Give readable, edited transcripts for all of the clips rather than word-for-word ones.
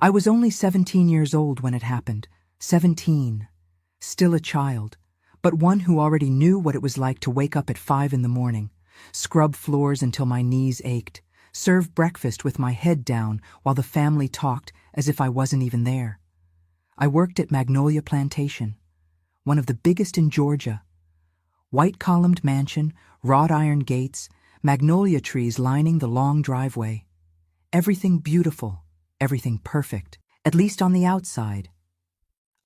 I was only 17 years old when it happened. 17. Still a child, but one who already knew what it was like to wake up at 5 in the morning, scrub floors until my knees ached, serve breakfast with my head down while the family talked as if I wasn't even there. I worked at Magnolia Plantation, one of the biggest in Georgia. White-columned mansion, wrought iron gates, magnolia trees lining the long driveway. Everything beautiful, everything perfect, at least on the outside.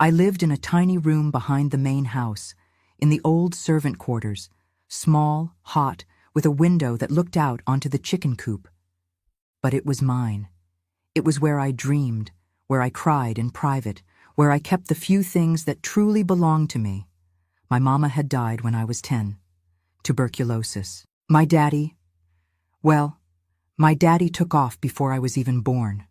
I lived in a tiny room behind the main house, in the old servant quarters, small, hot, with a window that looked out onto the chicken coop. But it was mine. It was where I dreamed, where I cried in private, where I kept the few things that truly belonged to me. My mama had died when I was 10. Tuberculosis. My daddy took off before I was even born.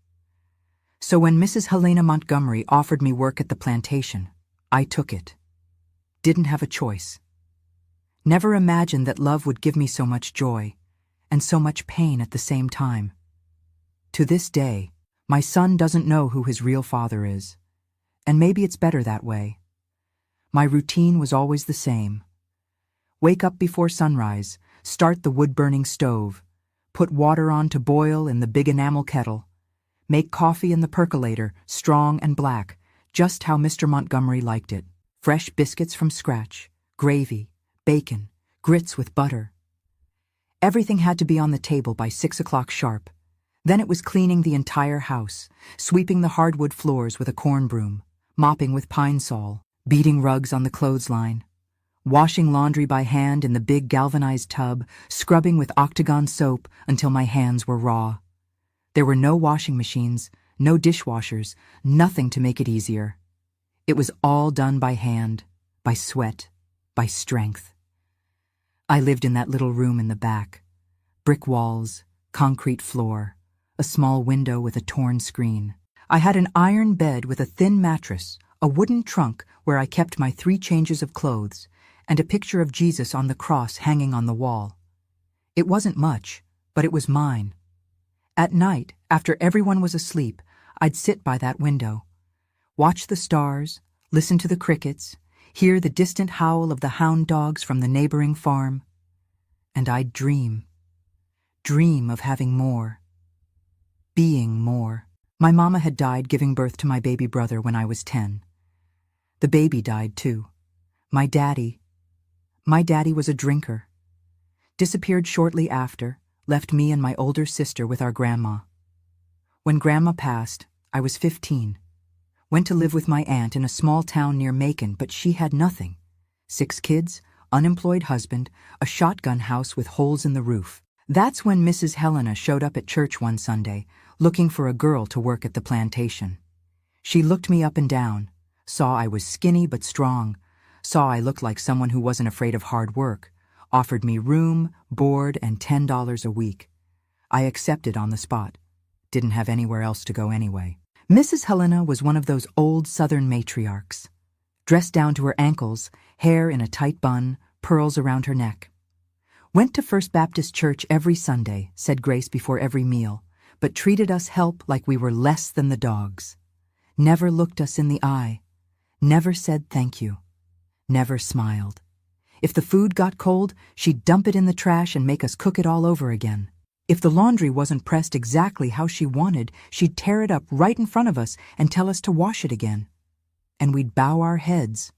So when Mrs. Helena Montgomery offered me work at the plantation, I took it. Didn't have a choice. Never imagined that love would give me so much joy, and so much pain at the same time. To this day, my son doesn't know who his real father is, and maybe it's better that way. My routine was always the same. Wake up before sunrise, start the wood-burning stove, put water on to boil in the big enamel kettle, make coffee in the percolator, strong and black, just how Mr. Montgomery liked it. Fresh biscuits from scratch, gravy, bacon, grits with butter. Everything had to be on the table by 6 o'clock sharp. Then it was cleaning the entire house, sweeping the hardwood floors with a corn broom, mopping with pine sol, beating rugs on the clothesline, washing laundry by hand in the big galvanized tub, scrubbing with octagon soap until my hands were raw. There were no washing machines, no dishwashers, nothing to make it easier. It was all done by hand, by sweat, by strength. I lived in that little room in the back. Brick walls, concrete floor, a small window with a torn screen. I had an iron bed with a thin mattress, a wooden trunk where I kept my 3 changes of clothes, and a picture of Jesus on the cross hanging on the wall. It wasn't much, but it was mine. At night, after everyone was asleep, I'd sit by that window, watch the stars, listen to the crickets, hear the distant howl of the hound dogs from the neighboring farm, and I'd dream of having more, being more. My mama had died giving birth to my baby brother when I was 10. The baby died too. My daddy was a drinker. Disappeared shortly after, left me and my older sister with our grandma. When grandma passed, I was 15. Went to live with my aunt in a small town near Macon, but she had nothing. 6 kids, unemployed husband, a shotgun house with holes in the roof. That's when Mrs. Helena showed up at church one Sunday, looking for a girl to work at the plantation. She looked me up and down, saw I was skinny but strong, saw I looked like someone who wasn't afraid of hard work, offered me room, board, and $10 a week. I accepted on the spot. Didn't have anywhere else to go anyway. Mrs. Helena was one of those old Southern matriarchs. Dressed down to her ankles, hair in a tight bun, pearls around her neck. Went to First Baptist Church every Sunday, said grace before every meal, but treated us help like we were less than the dogs. Never looked us in the eye. Never said thank you. Never smiled. If the food got cold, she'd dump it in the trash and make us cook it all over again. If the laundry wasn't pressed exactly how she wanted, she'd tear it up right in front of us and tell us to wash it again. And we'd bow our heads,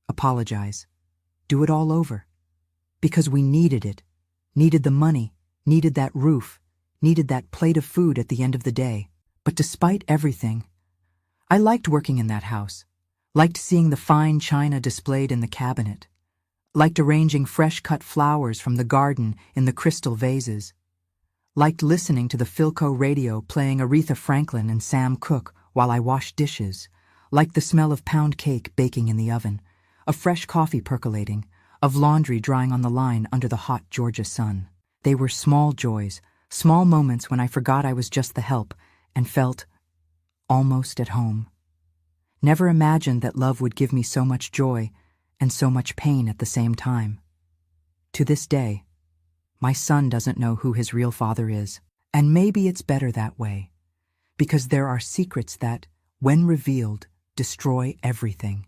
apologize, do it all over. Because we needed it, needed the money, needed that roof, needed that plate of food at the end of the day. But despite everything, I liked working in that house, liked seeing the fine china displayed in the cabinet, liked arranging fresh-cut flowers from the garden in the crystal vases, liked listening to the Philco radio playing Aretha Franklin and Sam Cooke while I washed dishes, liked the smell of pound cake baking in the oven, of fresh coffee percolating, of laundry drying on the line under the hot Georgia sun. They were small joys, small moments when I forgot I was just the help and felt almost at home. Never imagined that love would give me so much joy and so much pain at the same time. To this day, my son doesn't know who his real father is, and maybe it's better that way. because there are secrets that, when revealed, destroy everything.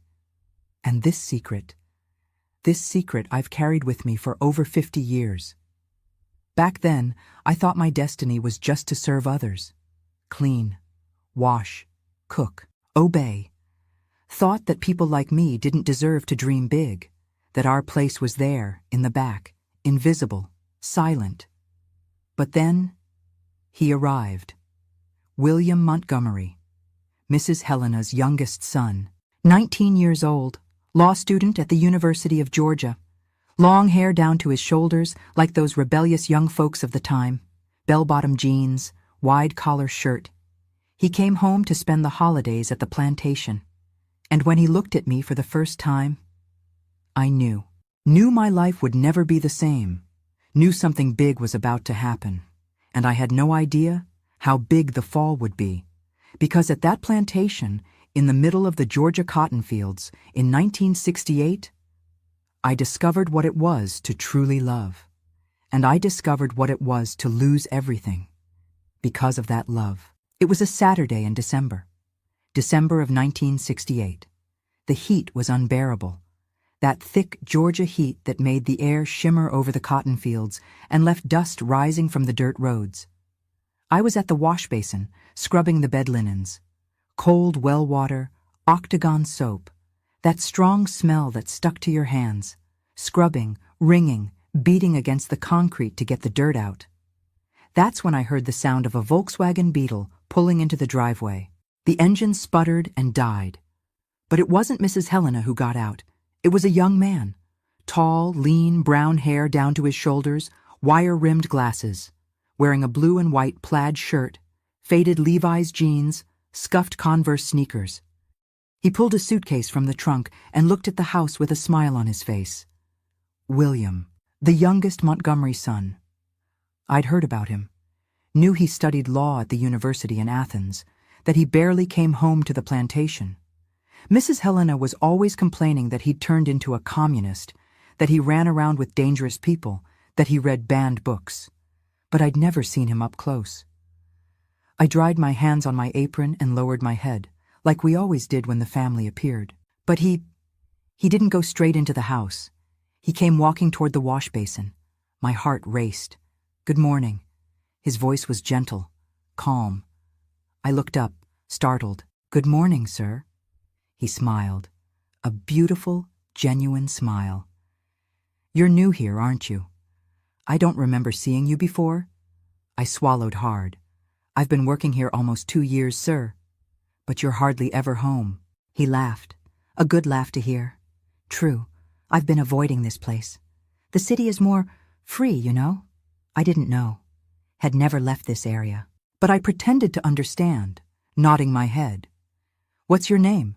And this secret I've carried with me for over 50 years. Back then, I thought my destiny was just to serve others. Clean, wash, cook, obey. Thought that people like me didn't deserve to dream big, that our place was there, in the back, invisible, silent. But then, he arrived. William Montgomery, Mrs. Helena's youngest son, 19 years old, law student at the University of Georgia. Long hair down to his shoulders, like those rebellious young folks of the time, bell-bottom jeans, wide-collar shirt. He came home to spend the holidays at the plantation. And when he looked at me for the first time, I knew my life would never be the same, knew something big was about to happen, and I had no idea how big the fall would be, because at that plantation, in the middle of the Georgia cotton fields, in 1968, I discovered what it was to truly love, and I discovered what it was to lose everything because of that love. It was a Saturday in December of 1968. The heat was unbearable, that thick Georgia heat that made the air shimmer over the cotton fields and left dust rising from the dirt roads. I was at the wash basin, scrubbing the bed linens. Cold well water, octagon soap, that strong smell that stuck to your hands, scrubbing, wringing, beating against the concrete to get the dirt out. That's when I heard the sound of a Volkswagen Beetle pulling into the driveway. The engine sputtered and died. But it wasn't Mrs. Helena who got out. It was a young man. Tall, lean, brown hair down to his shoulders, wire-rimmed glasses, wearing a blue and white plaid shirt, faded Levi's jeans, scuffed Converse sneakers. He pulled a suitcase from the trunk and looked at the house with a smile on his face. William, the youngest Montgomery son. I'd heard about him, knew he studied law at the university in Athens, that he barely came home to the plantation. Mrs. Helena was always complaining that he'd turned into a communist, that he ran around with dangerous people, that he read banned books. But I'd never seen him up close. I dried my hands on my apron and lowered my head, like we always did when the family appeared. But he didn't go straight into the house. He came walking toward the wash basin. My heart raced. Good morning. His voice was gentle, calm. I looked up, startled. Good morning, sir. He smiled. A beautiful, genuine smile. You're new here, aren't you? I don't remember seeing you before. I swallowed hard. I've been working here almost 2 years, sir. But you're hardly ever home. He laughed. A good laugh to hear. True, I've been avoiding this place. The city is more free, you know. I didn't know. Had never left this area. But I pretended to understand, nodding my head. What's your name?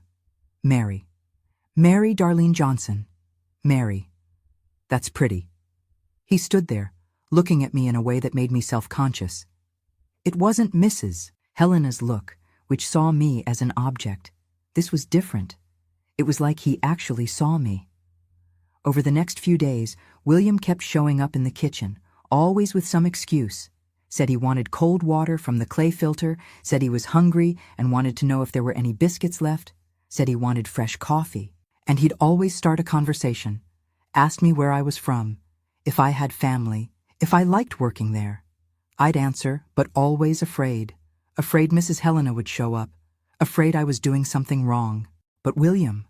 Mary. Mary Darlene Johnson. Mary. That's pretty. He stood there, looking at me in a way that made me self-conscious. It wasn't Mrs. Helena's look, which saw me as an object. This was different. It was like he actually saw me. Over the next few days, William kept showing up in the kitchen, always with some excuse. Said he wanted cold water from the clay filter, said he was hungry and wanted to know if there were any biscuits left, said he wanted fresh coffee. And he'd always start a conversation, asked me where I was from, if I had family, if I liked working there. I'd answer, but always afraid. Afraid Mrs. Helena would show up, afraid I was doing something wrong. But William,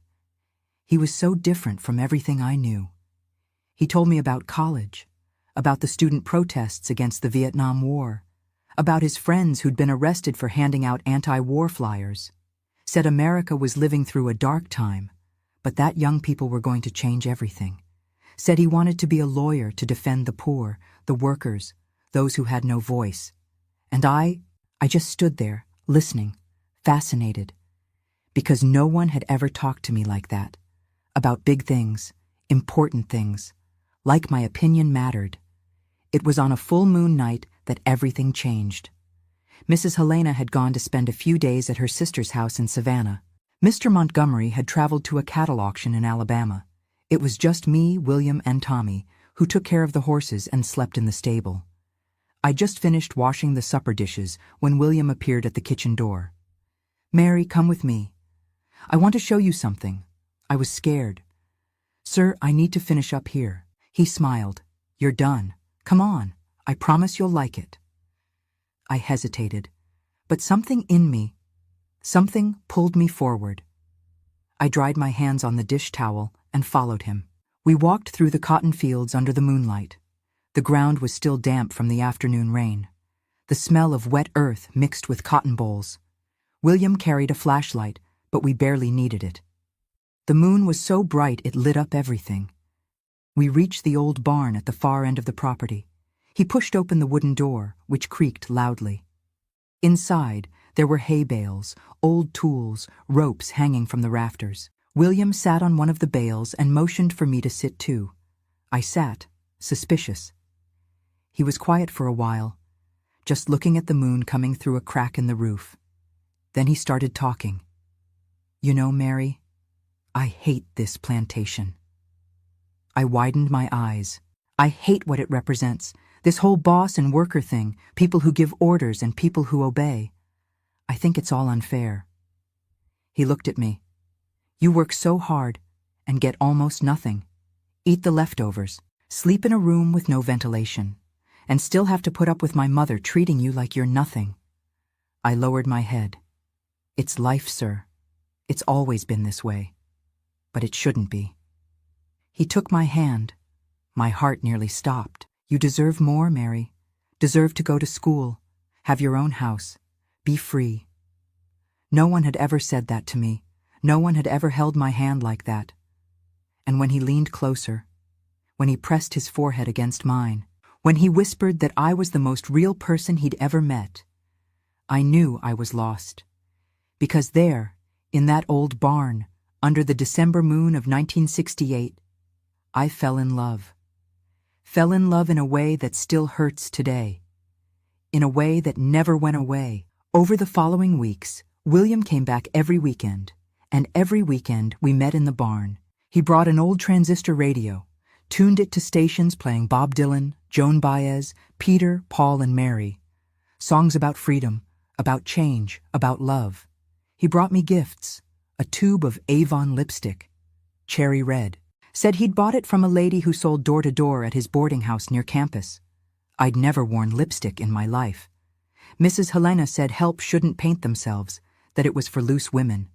he was so different from everything I knew. He told me about college, about the student protests against the Vietnam War, about his friends who'd been arrested for handing out anti-war flyers. Said America was living through a dark time, but that young people were going to change everything. Said he wanted to be a lawyer to defend the poor, the workers, those who had no voice. And I just stood there, listening, fascinated, because no one had ever talked to me like that, about big things, important things, like my opinion mattered. It was on a full moon night that everything changed. Mrs. Helena had gone to spend a few days at her sister's house in Savannah. Mr. Montgomery had traveled to a cattle auction in Alabama. It was just me, William, and Tommy, who took care of the horses and slept in the stable. I just finished washing the supper dishes when William appeared at the kitchen door. "Mary, come with me. I want to show you something." I was scared. "Sir, I need to finish up here." He smiled. "You're done. Come on. I promise you'll like it." I hesitated, but something pulled me forward. I dried my hands on the dish towel and followed him. We walked through the cotton fields under the moonlight. The ground was still damp from the afternoon rain. The smell of wet earth mixed with cotton bolls. William carried a flashlight, but we barely needed it. The moon was so bright it lit up everything. We reached the old barn at the far end of the property. He pushed open the wooden door, which creaked loudly. Inside, there were hay bales, old tools, ropes hanging from the rafters. William sat on one of the bales and motioned for me to sit too. I sat, suspicious. He was quiet for a while, just looking at the moon coming through a crack in the roof. Then he started talking. "You know, Mary, I hate this plantation." I widened my eyes. I hate what it represents, this whole boss and worker thing, people who give orders and people who obey. I think it's all unfair. He looked at me. "You work so hard and get almost nothing. Eat the leftovers, sleep in a room with no ventilation, and still have to put up with my mother treating you like you're nothing." I lowered my head. "It's life, sir. It's always been this way. But it shouldn't be." He took my hand. My heart nearly stopped. "You deserve more, Mary. Deserve to go to school, have your own house, be free." No one had ever said that to me. No one had ever held my hand like that. And when he leaned closer, when he pressed his forehead against mine, when he whispered that I was the most real person he'd ever met, I knew I was lost. Because there, in that old barn, under the December moon of 1968, I fell in love. Fell in love in a way that still hurts today. In a way that never went away. Over the following weeks, William came back every weekend, and every weekend we met in the barn. He brought an old transistor radio, tuned it to stations playing Bob Dylan, Joan Baez, Peter, Paul, and Mary. Songs about freedom, about change, about love. He brought me gifts, a tube of Avon lipstick, cherry red. Said he'd bought it from a lady who sold door to door at his boarding house near campus. I'd never worn lipstick in my life. Mrs. Helena said help shouldn't paint themselves, that it was for loose women.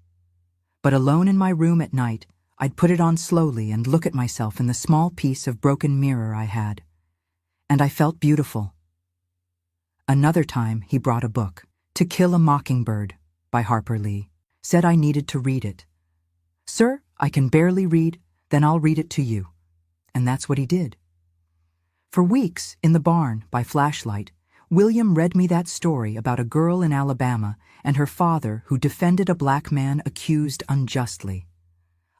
But alone in my room at night, I'd put it on slowly and look at myself in the small piece of broken mirror I had. And I felt beautiful. Another time he brought a book, To Kill a Mockingbird, by Harper Lee. Said I needed to read it. "Sir, I can barely read, then I'll read it to you." And that's what he did. For weeks, in the barn, by flashlight, William read me that story about a girl in Alabama and her father who defended a black man accused unjustly.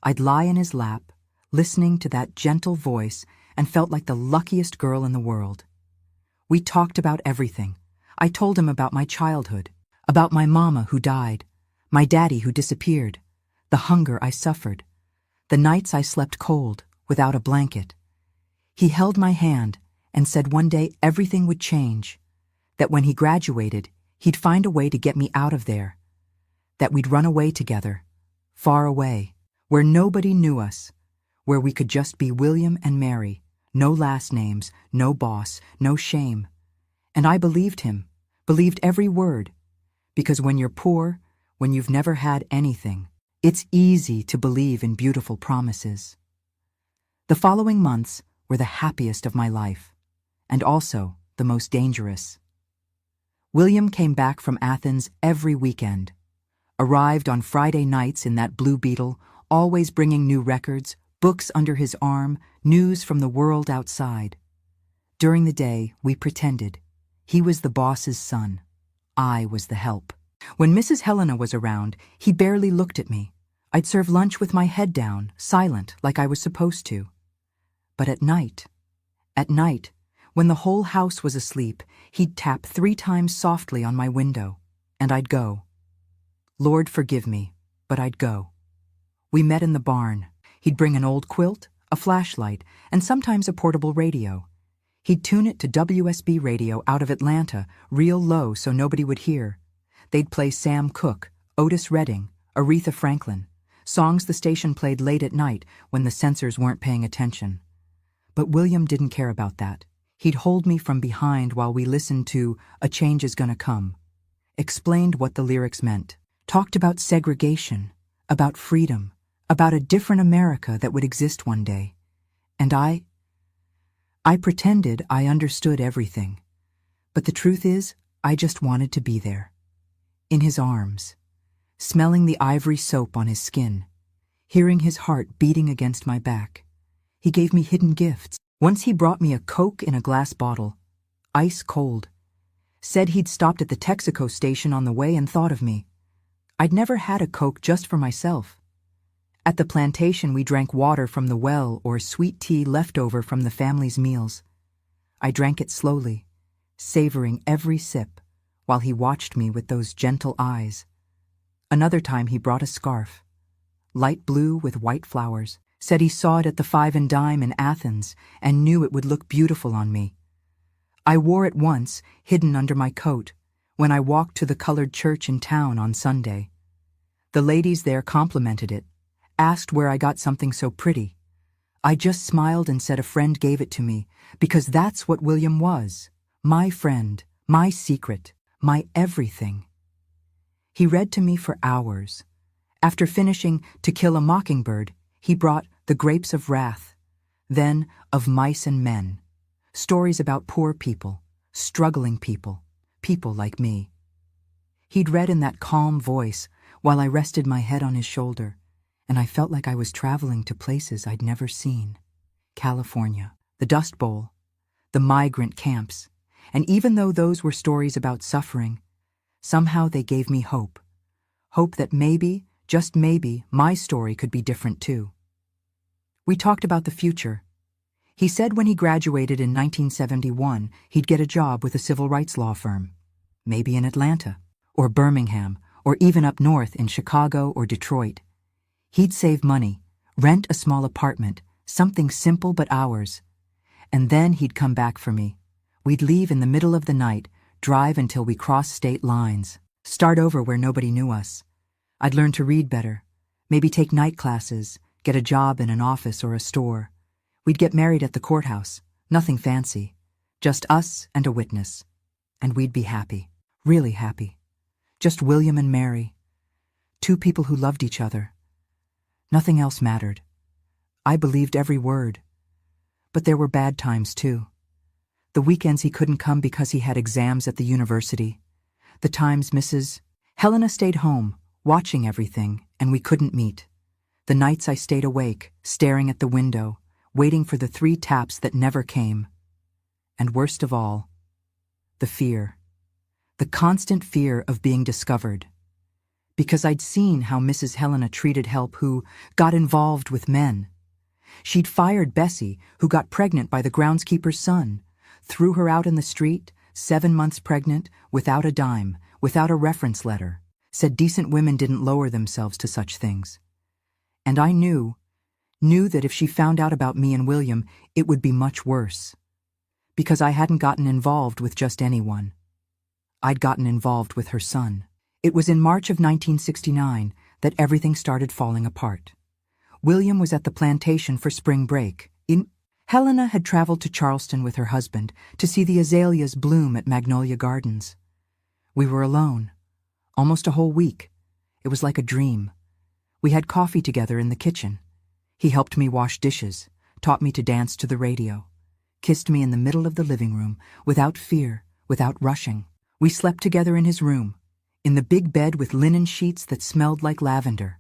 I'd lie in his lap, listening to that gentle voice, and felt like the luckiest girl in the world. We talked about everything. I told him about my childhood, about my mama who died, my daddy who disappeared, the hunger I suffered, the nights I slept cold, without a blanket. He held my hand and said one day everything would change, that when he graduated, he'd find a way to get me out of there, that we'd run away together, far away, where nobody knew us, where we could just be William and Mary, no last names, no boss, no shame. And I believed him, believed every word, because when you're poor, when you've never had anything, it's easy to believe in beautiful promises. The following months were the happiest of my life, and also the most dangerous. William came back from Athens every weekend, arrived on Friday nights in that Blue Beetle, always bringing new records, books under his arm, news from the world outside. During the day, we pretended. He was the boss's son. I was the help. When Mrs. Helena was around, he barely looked at me. I'd serve lunch with my head down, silent, like I was supposed to. But at night, when the whole house was asleep, he'd tap 3 times softly on my window, and I'd go. Lord forgive me, but I'd go. We met in the barn. He'd bring an old quilt, a flashlight, and sometimes a portable radio. He'd tune it to WSB radio out of Atlanta, real low so nobody would hear. They'd play Sam Cooke, Otis Redding, Aretha Franklin, songs the station played late at night when the censors weren't paying attention. But William didn't care about that. He'd hold me from behind while we listened to A Change Is Gonna Come, explained what the lyrics meant, talked about segregation, about freedom, about a different America that would exist one day. And I pretended I understood everything. But the truth is, I just wanted to be there. In his arms, smelling the ivory soap on his skin, hearing his heart beating against my back. He gave me hidden gifts. Once he brought me a Coke in a glass bottle, ice cold. Said he'd stopped at the Texaco station on the way and thought of me. I'd never had a Coke just for myself. At the plantation we drank water from the well or sweet tea left over from the family's meals. I drank it slowly, savoring every sip, while he watched me with those gentle eyes. Another time he brought a scarf, light blue with white flowers, said he saw it at the Five and Dime in Athens and knew it would look beautiful on me. I wore it once, hidden under my coat, when I walked to the colored church in town on Sunday. The ladies there complimented it, asked where I got something so pretty. I just smiled and said a friend gave it to me, because that's what William was. My friend, my secret, my everything. He read to me for hours. After finishing To Kill a Mockingbird, he brought The Grapes of Wrath, then Of Mice and Men, stories about poor people, struggling people, people like me. He'd read in that calm voice while I rested my head on his shoulder, and I felt like I was traveling to places I'd never seen. California, the Dust Bowl, the migrant camps, and even though those were stories about suffering, somehow they gave me hope. Hope that maybe, just maybe, my story could be different too. We talked about the future. He said when he graduated in 1971, he'd get a job with a civil rights law firm, maybe in Atlanta, or Birmingham, or even up north in Chicago or Detroit. He'd save money, rent a small apartment, something simple but ours. And then he'd come back for me. We'd leave in the middle of the night, drive until we crossed state lines, start over where nobody knew us. I'd learn to read better, maybe take night classes, get a job in an office or a store. We'd get married at the courthouse, nothing fancy, just us and a witness. And we'd be happy, really happy. Just William and Mary, two people who loved each other. Nothing else mattered. I believed every word. But there were bad times too. The weekends he couldn't come because he had exams at the university. The times Mrs. Helena stayed home, watching everything, and we couldn't meet. The nights I stayed awake, staring at the window, waiting for the 3 taps that never came. And worst of all, the fear. The constant fear of being discovered. Because I'd seen how Mrs. Helena treated help who got involved with men. She'd fired Bessie, who got pregnant by the groundskeeper's son, threw her out in the street, 7 months pregnant, without a dime, without a reference letter, said decent women didn't lower themselves to such things. And I knew that if she found out about me and William, it would be much worse. Because I hadn't gotten involved with just anyone. I'd gotten involved with her son. It was in March of 1969 that everything started falling apart. William was at the plantation for spring break. Helena had traveled to Charleston with her husband to see the azaleas bloom at Magnolia Gardens. We were alone, almost a whole week. It was like a dream. We had coffee together in the kitchen. He helped me wash dishes, taught me to dance to the radio, kissed me in the middle of the living room, without fear, without rushing. We slept together in his room, in the big bed with linen sheets that smelled like lavender.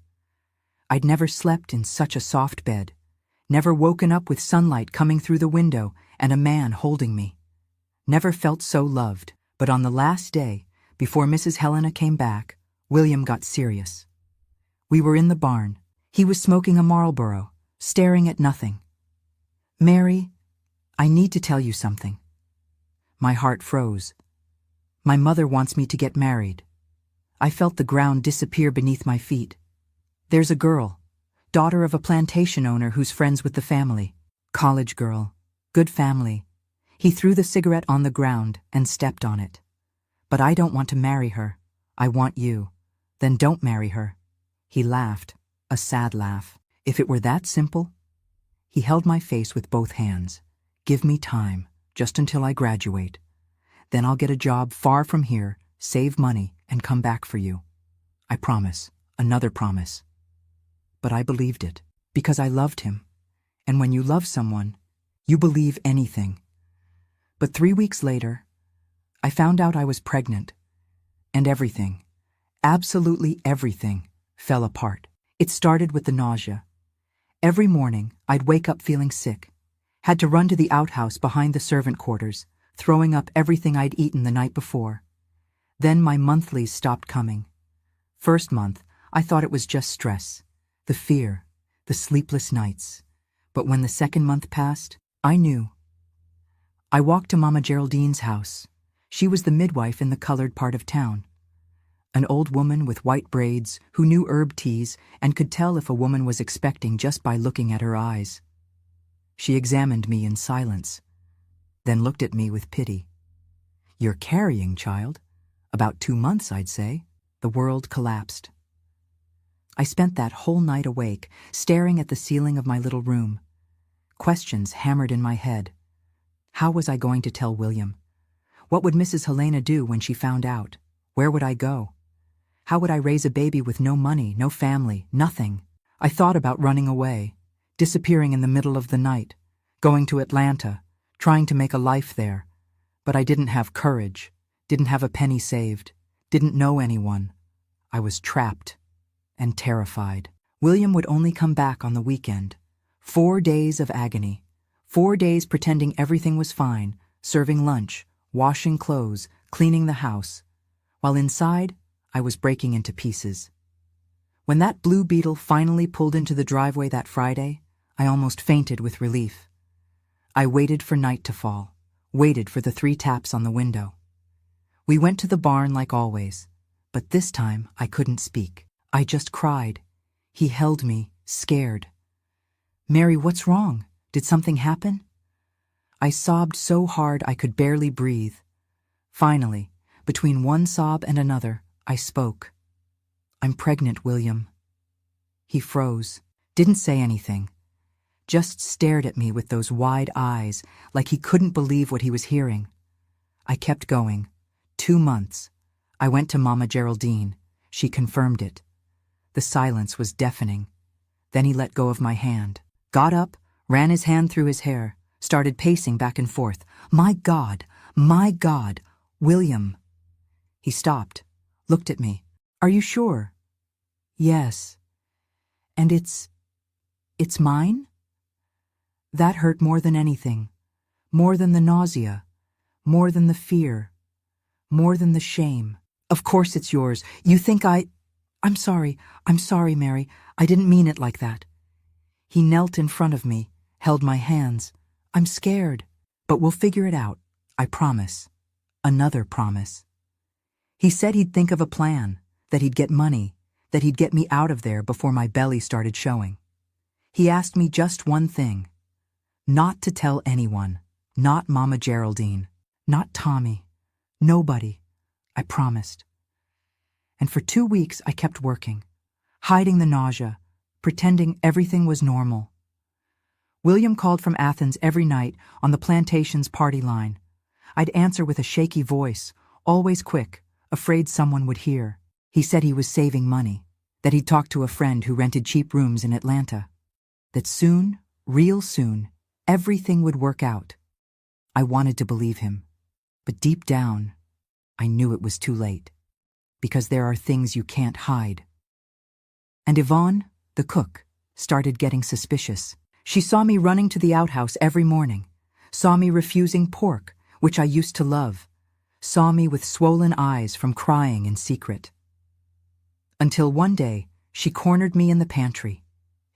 I'd never slept in such a soft bed, never woken up with sunlight coming through the window and a man holding me. Never felt so loved. But on the last day, before Mrs. Helena came back, William got serious. We were in the barn. He was smoking a Marlboro, staring at nothing. "Mary, I need to tell you something." My heart froze. "My mother wants me to get married." I felt the ground disappear beneath my feet. "There's a girl, daughter of a plantation owner who's friends with the family. College girl, good family. He threw the cigarette on the ground and stepped on it. But I don't want to marry her. I want you. Then don't marry her. He laughed, a sad laugh. If it were that simple? He held my face with both hands. Give me time, just until I graduate. Then I'll get a job far from here, save money, and come back for you. I promise, another promise. But I believed it, because I loved him. And when you love someone, you believe anything. But 3 weeks later, I found out I was pregnant. And everything, absolutely everything, fell apart. It started with the nausea. Every morning, I'd wake up feeling sick. Had to run to the outhouse behind the servant quarters, throwing up everything I'd eaten the night before. Then my monthlies stopped coming. First month, I thought it was just stress, the fear, the sleepless nights. But when the second month passed, I knew. I walked to Mama Geraldine's house. She was the midwife in the colored part of town. An old woman with white braids who knew herb teas and could tell if a woman was expecting just by looking at her eyes. She examined me in silence, then looked at me with pity. You're carrying, child. About 2 months, I'd say. The world collapsed. I spent that whole night awake, staring at the ceiling of my little room. Questions hammered in my head. How was I going to tell William? What would Mrs. Helena do when she found out? Where would I go? How would I raise a baby with no money, no family, nothing? I thought about running away, disappearing in the middle of the night, going to Atlanta, trying to make a life there. But I didn't have courage, didn't have a penny saved, didn't know anyone. I was trapped and terrified. William would only come back on the weekend. 4 days of agony. 4 days pretending everything was fine, serving lunch, washing clothes, cleaning the house, while inside, I was breaking into pieces. When that blue beetle finally pulled into the driveway that Friday, I almost fainted with relief. I waited for night to fall, waited for the 3 taps on the window. We went to the barn like always, but this time I couldn't speak. I just cried. He held me, scared. Mary, what's wrong? Did something happen? I sobbed so hard I could barely breathe. Finally, between one sob and another, I spoke. I'm pregnant, William. He froze, didn't say anything, just stared at me with those wide eyes like he couldn't believe what he was hearing. I kept going. 2 months. I went to Mama Geraldine. She confirmed it. The silence was deafening. Then he let go of my hand, got up, ran his hand through his hair, started pacing back and forth. My God, William. He stopped, looked at me. Are you sure? Yes. And it's mine? That hurt more than anything, more than the nausea, more than the fear, more than the shame. Of course it's yours. You think I'm sorry, Mary. I didn't mean it like that. He knelt in front of me, held my hands. I'm scared, but we'll figure it out. I promise. Another promise. He said he'd think of a plan, that he'd get money, that he'd get me out of there before my belly started showing. He asked me just one thing. Not to tell anyone, not Mama Geraldine, not Tommy, nobody. I promised. And for 2 weeks I kept working, hiding the nausea, pretending everything was normal. William called from Athens every night on the plantation's party line. I'd answer with a shaky voice, always quick, afraid someone would hear. He said he was saving money, that he'd talked to a friend who rented cheap rooms in Atlanta, that soon, real soon, everything would work out. I wanted to believe him, but deep down, I knew it was too late, because there are things you can't hide. And Yvonne, the cook, started getting suspicious. She saw me running to the outhouse every morning, saw me refusing pork, which I used to love, saw me with swollen eyes from crying in secret. Until one day, she cornered me in the pantry.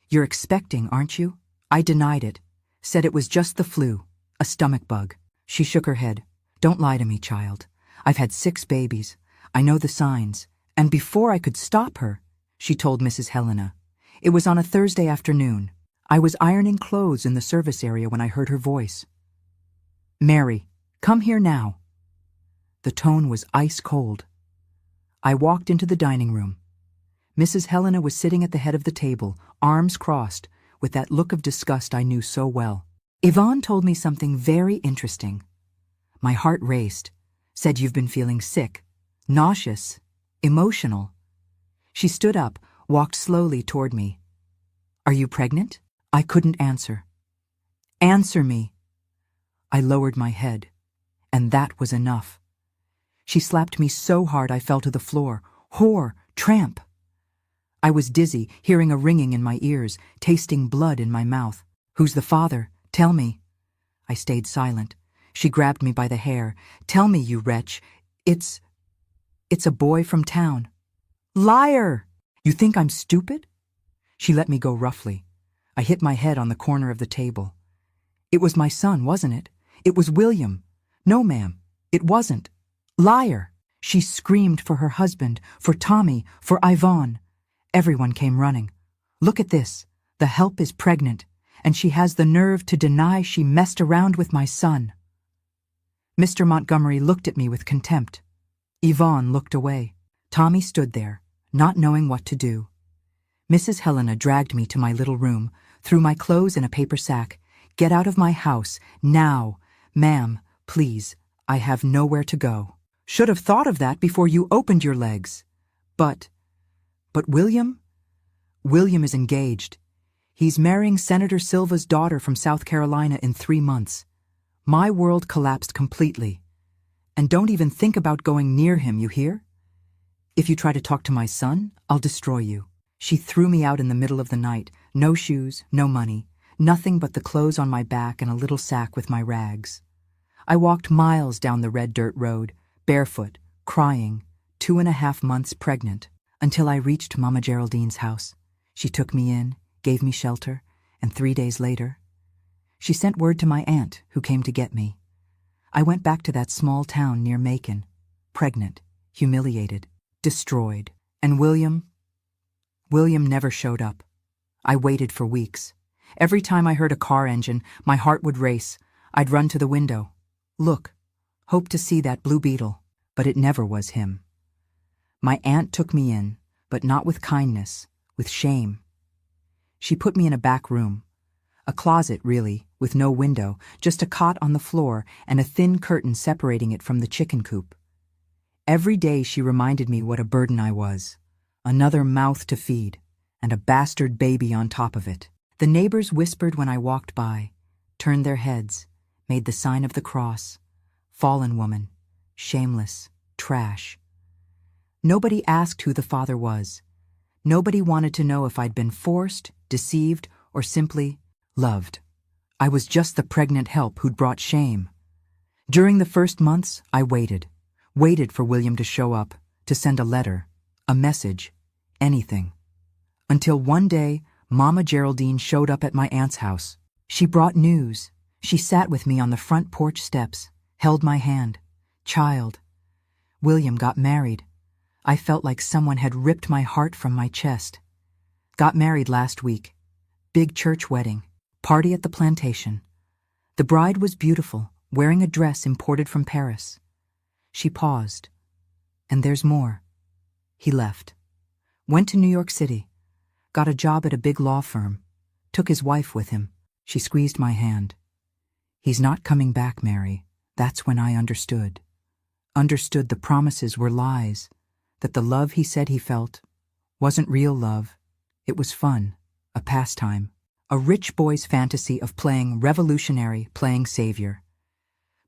You're expecting, aren't you? I denied it, said it was just the flu, a stomach bug. She shook her head. Don't lie to me, child. I've had 6 babies. I know the signs. And before I could stop her, she told Mrs. Helena. It was on a Thursday afternoon. I was ironing clothes in the service area when I heard her voice. Mary, come here now. The tone was ice cold. I walked into the dining room. Mrs. Helena was sitting at the head of the table, arms crossed, with that look of disgust I knew so well. Yvonne told me something very interesting. My heart raced, said you've been feeling sick, nauseous, emotional. She stood up, walked slowly toward me. Are you pregnant? I couldn't answer. Answer me. I lowered my head, and that was enough. She slapped me so hard I fell to the floor. Whore, tramp. I was dizzy, hearing a ringing in my ears, tasting blood in my mouth. Who's the father? Tell me. I stayed silent. She grabbed me by the hair. Tell me, you wretch. It's a boy from town. Liar! You think I'm stupid? She let me go roughly. I hit my head on the corner of the table. It was my son, wasn't it? It was William. No, ma'am, it wasn't. Liar! She screamed for her husband, for Tommy, for Yvonne. Everyone came running. Look at this. The help is pregnant, and she has the nerve to deny she messed around with my son. Mr. Montgomery looked at me with contempt. Yvonne looked away. Tommy stood there, not knowing what to do. Mrs. Helena dragged me to my little room, threw my clothes in a paper sack. Get out of my house, now. Ma'am, please, I have nowhere to go. Should have thought of that before you opened your legs. But William? William is engaged. He's marrying Senator Silva's daughter from South Carolina in 3 months. My world collapsed completely. And don't even think about going near him, you hear? If you try to talk to my son, I'll destroy you. She threw me out in the middle of the night. No shoes, no money, nothing but the clothes on my back and a little sack with my rags. I walked miles down the red dirt road, barefoot, crying, 2.5 months pregnant, until I reached Mama Geraldine's house. She took me in, gave me shelter, and 3 days later, she sent word to my aunt, who came to get me. I went back to that small town near Macon, pregnant, humiliated, destroyed, and William never showed up. I waited for weeks. Every time I heard a car engine, my heart would race. I'd run to the window. Look, hope to see that blue beetle, but it never was him. My aunt took me in, but not with kindness, with shame. She put me in a back room, a closet really, with no window, just a cot on the floor and a thin curtain separating it from the chicken coop. Every day she reminded me what a burden I was, another mouth to feed, and a bastard baby on top of it. The neighbors whispered when I walked by, turned their heads, made the sign of the cross. Fallen woman, shameless, trash. Nobody asked who the father was. Nobody wanted to know if I'd been forced, deceived, or simply loved. I was just the pregnant help who'd brought shame. During the first months, I waited for William to show up, to send a letter, a message, anything. Until one day, Mama Geraldine showed up at my aunt's house. She brought news. She sat with me on the front porch steps, held my hand. Child. William got married. I felt like someone had ripped my heart from my chest. Got married last week. Big church wedding. Party at the plantation. The bride was beautiful, wearing a dress imported from Paris. She paused. And there's more. He left. Went to New York City. Got a job at a big law firm. Took his wife with him. She squeezed my hand. He's not coming back, Mary. That's when I understood. Understood the promises were lies. That the love he said he felt wasn't real love. It was fun, a pastime, a rich boy's fantasy of playing revolutionary, playing savior.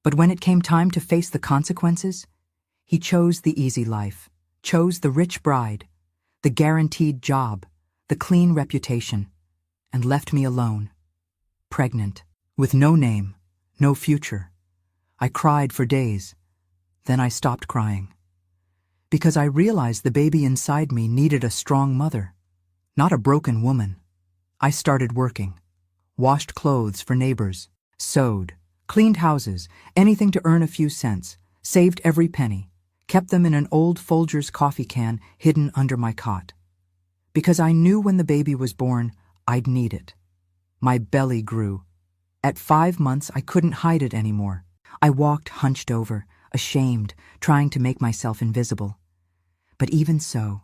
But when it came time to face the consequences, he chose the easy life, chose the rich bride, the guaranteed job, the clean reputation, and left me alone, pregnant, with no name, no future. I cried for days. Then I stopped crying. Because I realized the baby inside me needed a strong mother, not a broken woman. I started working, washed clothes for neighbors, sewed, cleaned houses, anything to earn a few cents, saved every penny, kept them in an old Folgers coffee can hidden under my cot. Because I knew when the baby was born, I'd need it. My belly grew. At 5 months, I couldn't hide it anymore. I walked hunched over, ashamed, trying to make myself invisible. But even so,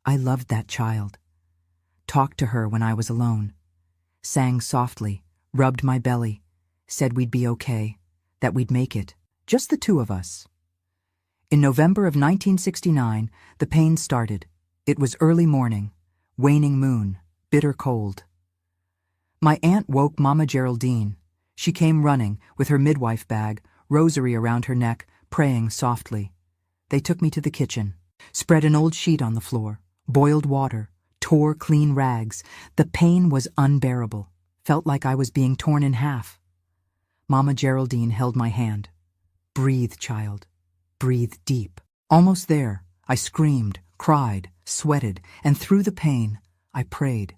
I loved that child. Talked to her when I was alone. Sang softly, rubbed my belly, said we'd be okay, that we'd make it, just the two of us. In November of 1969, the pain started. It was early morning, waning moon, bitter cold. My aunt woke Mama Geraldine. She came running, with her midwife bag, rosary around her neck, praying softly. They took me to the kitchen, spread an old sheet on the floor, boiled water, tore clean rags. The pain was unbearable, felt like I was being torn in half. Mama Geraldine held my hand. Breathe, child. Breathe deep. Almost there, I screamed, cried, sweated, and through the pain, I prayed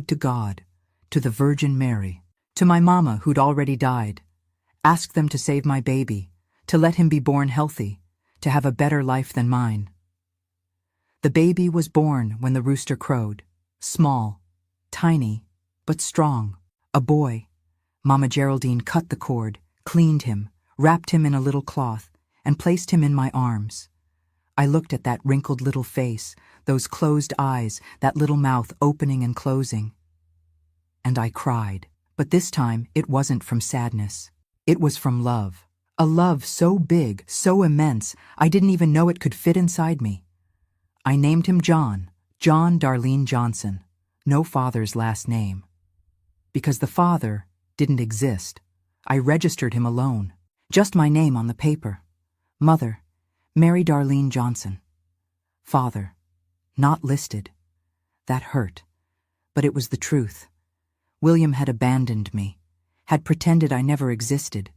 to God, to the Virgin Mary, to my mama who'd already died. Asked them to save my baby, to let him be born healthy, to have a better life than mine. The baby was born when the rooster crowed, small, tiny, but strong. A boy. Mama Geraldine cut the cord, cleaned him, wrapped him in a little cloth, and placed him in my arms. I looked at that wrinkled little face, those closed eyes, that little mouth opening and closing. And I cried. But this time it wasn't from sadness. It was from love. A love so big, so immense, I didn't even know it could fit inside me. I named him John Darlene Johnson, no father's last name. Because the father didn't exist, I registered him alone, just my name on the paper. Mother, Mary Darlene Johnson. Father, not listed. That hurt, but it was the truth. William had abandoned me, had pretended I never existed,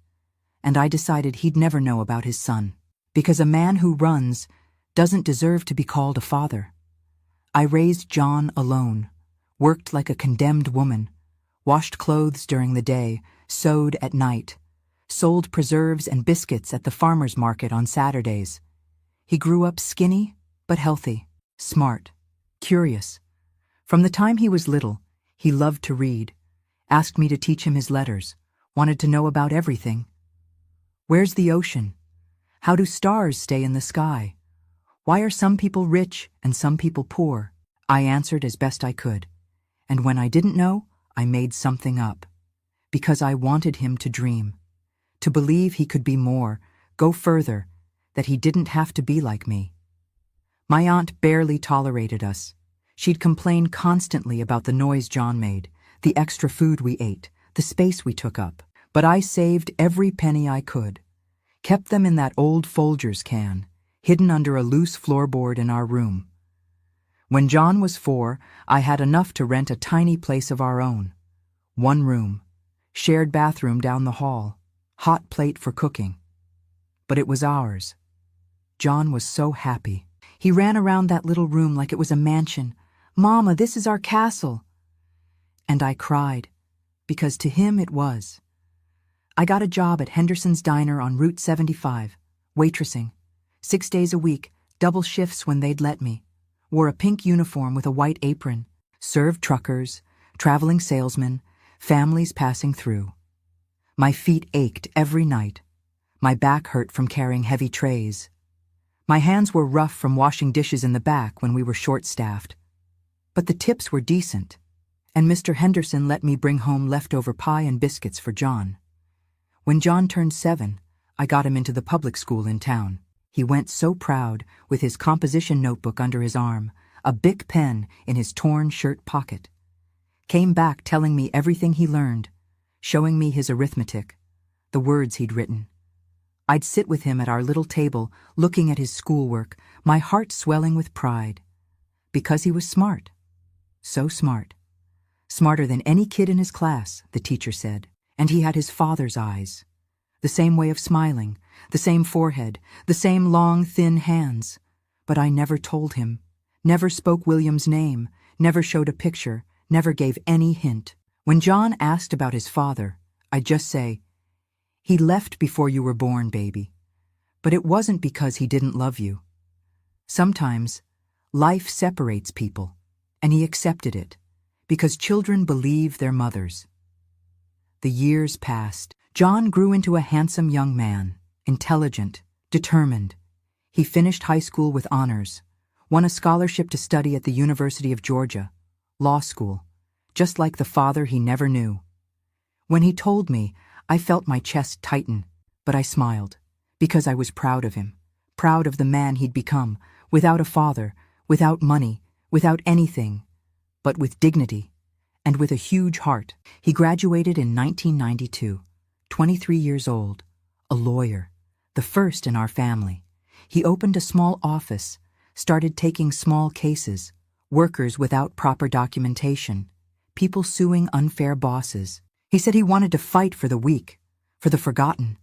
and I decided he'd never know about his son, because a man who runs doesn't deserve to be called a father. I raised John alone, worked like a condemned woman, washed clothes during the day, sewed at night, sold preserves and biscuits at the farmer's market on Saturdays. He grew up skinny, but healthy, smart, curious. From the time he was little, he loved to read, asked me to teach him his letters, wanted to know about everything. Where's the ocean? How do stars stay in the sky? Why are some people rich and some people poor? I answered as best I could, and when I didn't know, I made something up. Because I wanted him to dream, to believe he could be more, go further, that he didn't have to be like me. My aunt barely tolerated us. She'd complain constantly about the noise John made, the extra food we ate, the space we took up. But I saved every penny I could, kept them in that old Folgers can, hidden under a loose floorboard in our room. When John was 4, I had enough to rent a tiny place of our own. 1 room, shared bathroom down the hall, hot plate for cooking. But it was ours. John was so happy. He ran around that little room like it was a mansion. "Mama, this is our castle." And I cried, because to him it was. I got a job at Henderson's Diner on Route 75, waitressing, 6 days a week, double shifts when they'd let me, wore a pink uniform with a white apron, served truckers, traveling salesmen, families passing through. My feet ached every night. My back hurt from carrying heavy trays. My hands were rough from washing dishes in the back when we were short-staffed. But the tips were decent, and Mr. Henderson let me bring home leftover pie and biscuits for John. When John turned 7, I got him into the public school in town. He went so proud, with his composition notebook under his arm, a Bic pen in his torn shirt pocket. Came back telling me everything he learned, showing me his arithmetic, the words he'd written. I'd sit with him at our little table, looking at his schoolwork, my heart swelling with pride. Because he was smart. So smart. Smarter than any kid in his class, the teacher said. And he had his father's eyes. The same way of smiling, the same forehead, the same long, thin hands. But I never told him, never spoke William's name, never showed a picture, never gave any hint. When John asked about his father, I'd just say, "He left before you were born, baby. But it wasn't because he didn't love you. Sometimes, life separates people, and he accepted it, because children believe their mothers." The years passed. John grew into a handsome young man, intelligent, determined. He finished high school with honors, won a scholarship to study at the University of Georgia, law school, just like the father he never knew. When he told me, I felt my chest tighten, but I smiled, because I was proud of him, proud of the man he'd become, without a father, without money, without anything, but with dignity, and with a huge heart. He graduated in 1992, 23 years old, a lawyer, the first in our family. He opened a small office, started taking small cases, workers without proper documentation, people suing unfair bosses. He said he wanted to fight for the weak, for the forgotten,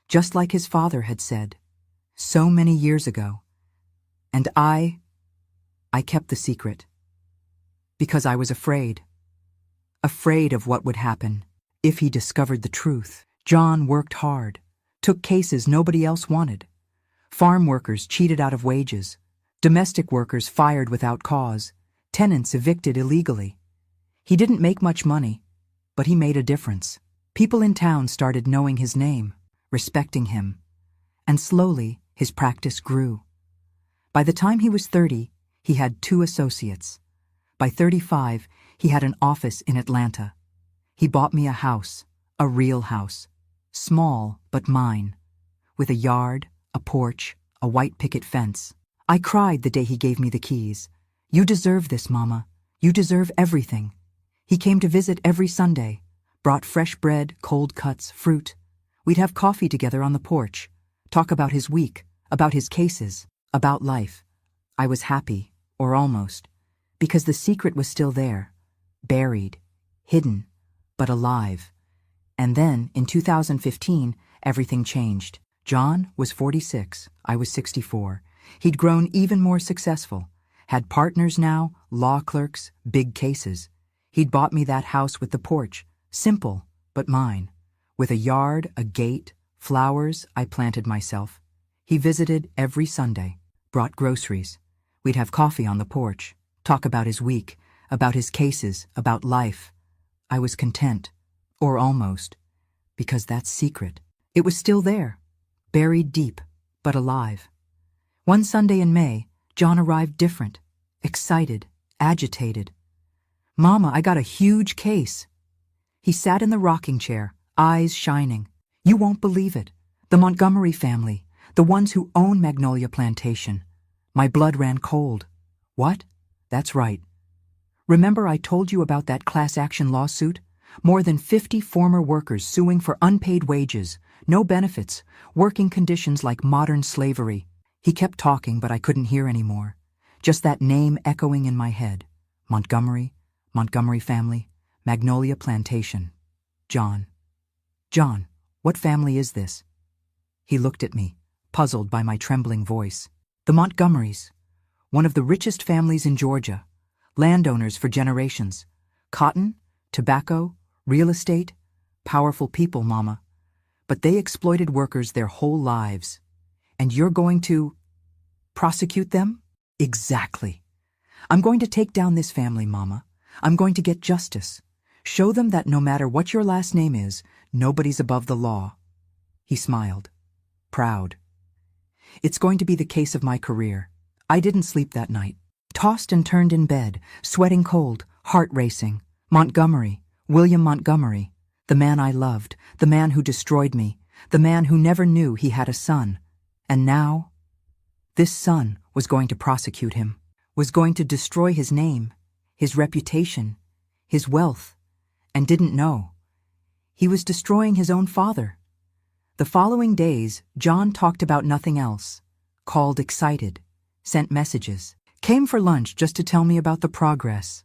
just like his father had said, so many years ago. And I kept the secret, because I was afraid of what would happen if he discovered the truth. John worked hard, took cases nobody else wanted. Farm workers cheated out of wages, domestic workers fired without cause, tenants evicted illegally. He didn't make much money, but he made a difference. People in town started knowing his name, respecting him, and slowly his practice grew. By the time he was 30, he had 2 associates. By 35, he had an office in Atlanta. He bought me a house, a real house, small but mine, with a yard, a porch, a white picket fence. I cried the day he gave me the keys. "You deserve this, Mama. You deserve everything." He came to visit every Sunday, brought fresh bread, cold cuts, fruit. We'd have coffee together on the porch, talk about his week, about his cases, about life. I was happy, or almost, because the secret was still there, buried, hidden, but alive. And then, in 2015, everything changed. John was 46, I was 64. He'd grown even more successful, had partners now, law clerks, big cases. He'd bought me that house with the porch, simple, but mine, with a yard, a gate, flowers I planted myself. He visited every Sunday, brought groceries. We'd have coffee on the porch, talk about his week, about his cases, about life. I was content, or almost, because that secret, it was still there, buried deep, but alive. One Sunday in May, John arrived different, excited, agitated. "Mama, I got a huge case." He sat in the rocking chair, eyes shining. "You won't believe it. The Montgomery family, the ones who own Magnolia Plantation." My blood ran cold. "What?" "That's right. Remember I told you about that class action lawsuit? More than 50 former workers suing for unpaid wages, no benefits, working conditions like modern slavery." He kept talking, but I couldn't hear anymore. Just that name echoing in my head. Montgomery, Montgomery family, Magnolia Plantation. John. "John, what family is this?" He looked at me, puzzled by my trembling voice. "The Montgomerys, one of the richest families in Georgia, landowners for generations. Cotton, tobacco, real estate, powerful people, Mama. But they exploited workers their whole lives. And you're going to prosecute them?" "Exactly. I'm going to take down this family, Mama. I'm going to get justice. Show them that no matter what your last name is, nobody's above the law." He smiled, proud. "It's going to be the case of my career." I didn't sleep that night. Tossed and turned in bed, sweating cold, heart racing. Montgomery, William Montgomery, the man I loved, the man who destroyed me, the man who never knew he had a son. And now, this son was going to prosecute him, was going to destroy his name, his reputation, his wealth, and didn't know. He was destroying his own father. The following days, John talked about nothing else, called excited, sent messages, came for lunch just to tell me about the progress.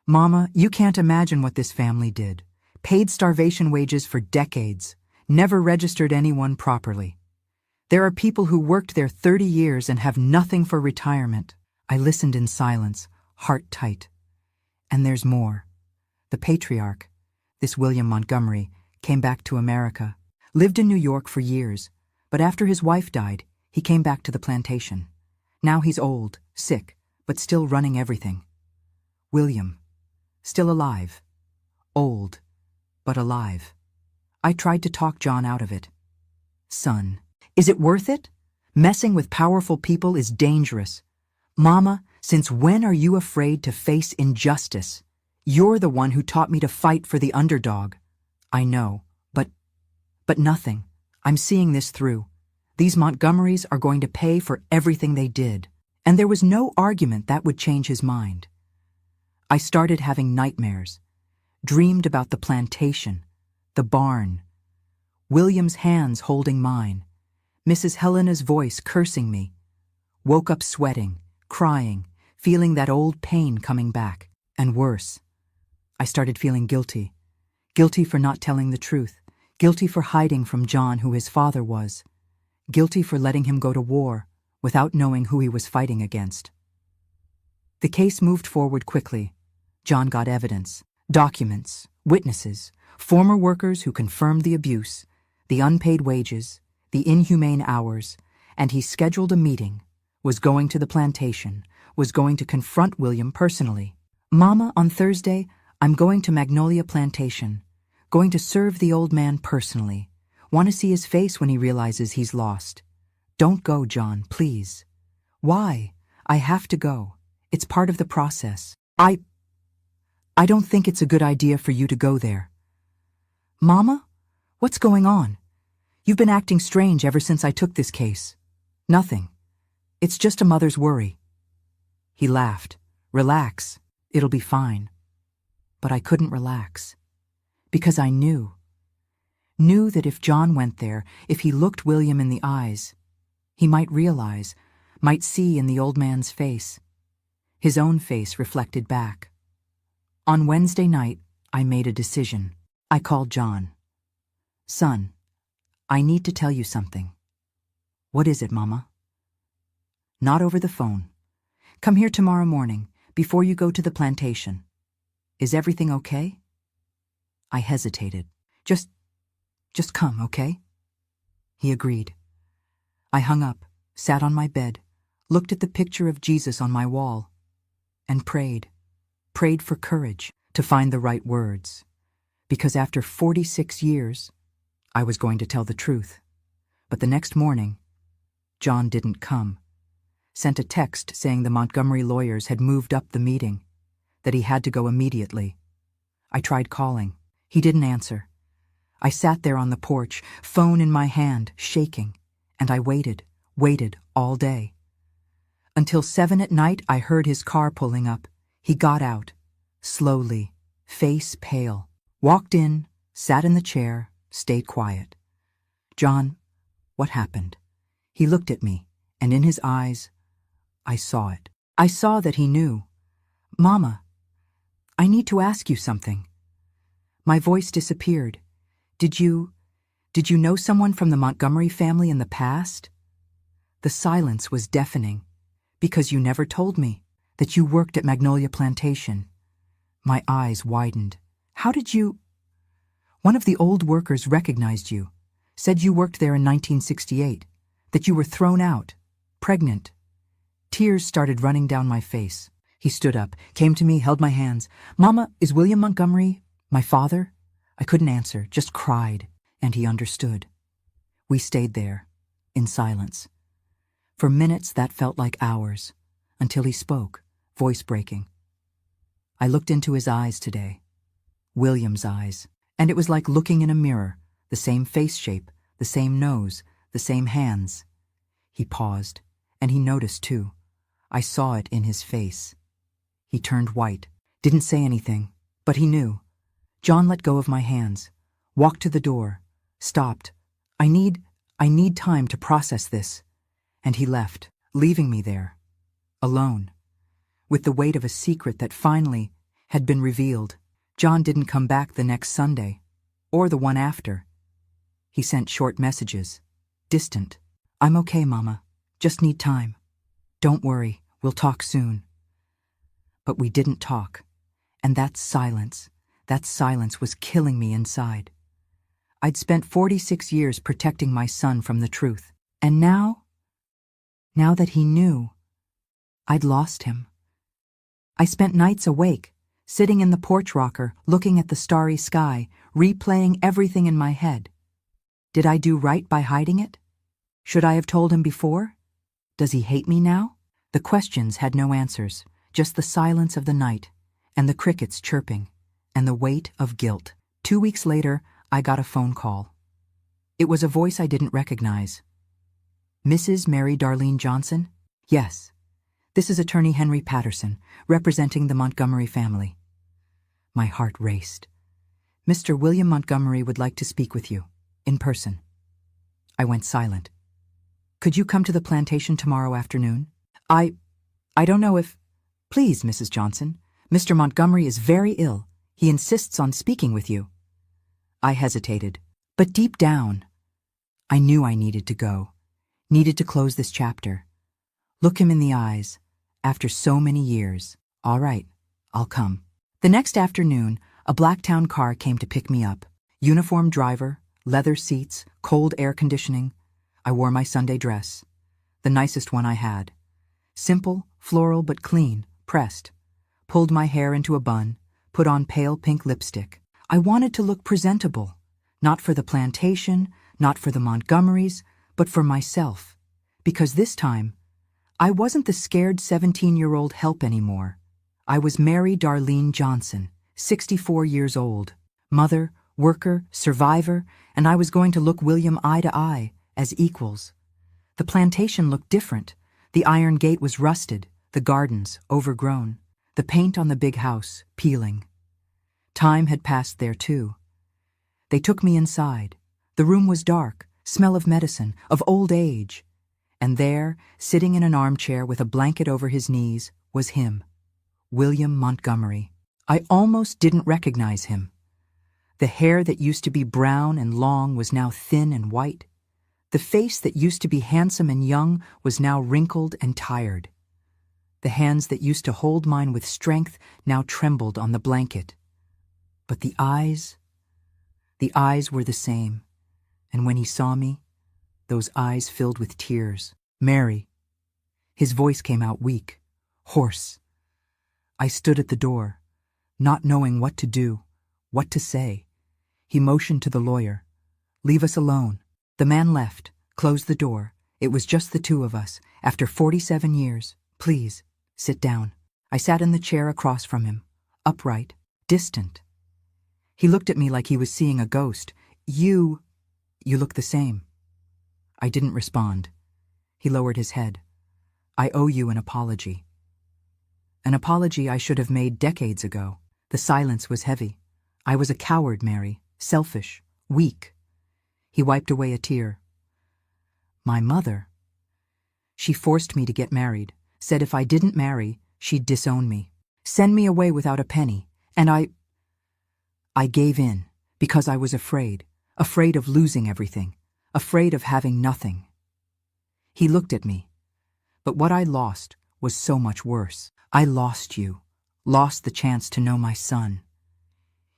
"Mama, you can't imagine what this family did. Paid starvation wages for decades, never registered anyone properly. There are people who worked there 30 years and have nothing for retirement." I listened in silence, heart tight. And there's more. The patriarch, this William Montgomery, came back to America, lived in New York for years, but after his wife died, he came back to the plantation. Now he's old, sick, but still running everything. William, still alive. Old, but alive. I tried to talk John out of it. Son, is it worth it? Messing with powerful people is dangerous. Mama, since when are you afraid to face injustice? You're the one who taught me to fight for the underdog. I know, but nothing. I'm seeing this through. These Montgomerys are going to pay for everything they did. And there was no argument that would change his mind. I started having nightmares. Dreamed about the plantation, the barn, William's hands holding mine, Mrs. Helena's voice cursing me. Woke up sweating, crying, feeling that old pain coming back. And worse, I started feeling guilty. Guilty for not telling the truth. Guilty for hiding from John who his father was. Guilty for letting him go to war without knowing who he was fighting against. The case moved forward quickly. John got evidence, documents, witnesses, former workers who confirmed the abuse, the unpaid wages, the inhumane hours, and he scheduled a meeting, was going to the plantation, was going to confront William personally. Mama, on Thursday, I'm going to Magnolia Plantation, going to serve the old man personally. Want to see his face when he realizes he's lost. Don't go, John, please. Why? I have to go. It's part of the process. I don't think it's a good idea for you to go there. Mama? What's going on? You've been acting strange ever since I took this case. Nothing. It's just a mother's worry. He laughed. Relax. It'll be fine. But I couldn't relax. Because I knew that if John went there, if he looked William in the eyes, he might realize, might see in the old man's face, his own face reflected back. On Wednesday night, I made a decision. I called John. Son, I need to tell you something. What is it, Mama? Not over the phone. Come here tomorrow morning, before you go to the plantation. Is everything okay? I hesitated. Just come, okay? He agreed. I hung up, sat on my bed, looked at the picture of Jesus on my wall, and prayed for courage to find the right words, because after 46 years, I was going to tell the truth. But the next morning, John didn't come. Sent a text saying the Montgomery lawyers had moved up the meeting, that he had to go immediately. I tried calling. He didn't answer. I sat there on the porch, phone in my hand, shaking, and I waited all day. Until 7 at night, I heard his car pulling up. He got out, slowly, face pale, walked in, sat in the chair, stayed quiet. John, what happened? He looked at me, and in his eyes, I saw it. I saw that he knew. Mama, I need to ask you something. My voice disappeared. Did you know someone from the Montgomery family in the past? The silence was deafening, because you never told me that you worked at Magnolia Plantation. My eyes widened. How did you? One of the old workers recognized you, said you worked there in 1968, that you were thrown out, pregnant. Tears started running down my face. He stood up, came to me, held my hands. Mama, is William Montgomery my father? I couldn't answer, just cried, and he understood. We stayed there, in silence. For minutes that felt like hours, until he spoke, voice breaking. I looked into his eyes today, William's eyes, and it was like looking in a mirror, the same face shape, the same nose, the same hands. He paused, and he noticed too. I saw it in his face. He turned white, didn't say anything, but he knew. John let go of my hands, walked to the door, stopped. I need time to process this. And he left, leaving me there, alone, with the weight of a secret that finally had been revealed. John didn't come back the next Sunday, or the one after. He sent short messages, distant. I'm okay, Mama. Just need time. Don't worry, we'll talk soon. But we didn't talk, and that silence was killing me inside. I'd spent 46 years protecting my son from the truth, and now that he knew, I'd lost him. I spent nights awake, sitting in the porch rocker, looking at the starry sky, replaying everything in my head. Did I do right by hiding it? Should I have told him before? Does he hate me now? The questions had no answers, just the silence of the night, and the crickets chirping, and the weight of guilt. 2 weeks later, I got a phone call. It was a voice I didn't recognize. Mrs. Mary Darlene Johnson? Yes. This is Attorney Henry Patterson, representing the Montgomery family. My heart raced. Mr. William Montgomery would like to speak with you, in person. I went silent. Could you come to the plantation tomorrow afternoon? I don't know if... Please, Mrs. Johnson. Mr. Montgomery is very ill. He insists on speaking with you. I hesitated, but deep down, I knew I needed to go, needed to close this chapter. Look him in the eyes, after so many years. All right, I'll come. The next afternoon, a Blacktown car came to pick me up. Uniformed driver, leather seats, cold air conditioning. I wore my Sunday dress, the nicest one I had. Simple, floral but clean, pressed. Pulled my hair into a bun, put on pale pink lipstick. I wanted to look presentable, not for the plantation, not for the Montgomerys, but for myself. Because this time, I wasn't the scared 17-year-old help anymore. I was Mary Darlene Johnson, 64 years old, mother, worker, survivor, and I was going to look William eye to eye, as equals. The plantation looked different. The iron gate was rusted, the gardens overgrown, the paint on the big house peeling. Time had passed there too. They took me inside. The room was dark, smell of medicine, of old age. And there, sitting in an armchair with a blanket over his knees, was him, William Montgomery. I almost didn't recognize him. The hair that used to be brown and long was now thin and white. The face that used to be handsome and young was now wrinkled and tired. The hands that used to hold mine with strength now trembled on the blanket. But the eyes were the same, and when he saw me, those eyes filled with tears. Mary. His voice came out weak, hoarse. I stood at the door, not knowing what to do, what to say. He motioned to the lawyer. Leave us alone. The man left, closed the door. It was just the two of us, after 47 years. Please, sit down. I sat in the chair across from him, upright, distant. He looked at me like he was seeing a ghost. You look the same. I didn't respond. He lowered his head. I owe you an apology. An apology I should have made decades ago. The silence was heavy. I was a coward, Mary, selfish, weak. He wiped away a tear. My mother. She forced me to get married, said if I didn't marry, she'd disown me, send me away without a penny, and I gave in because I was afraid of losing everything, afraid of having nothing. He looked at me, but what I lost was so much worse. I lost you, lost the chance to know my son.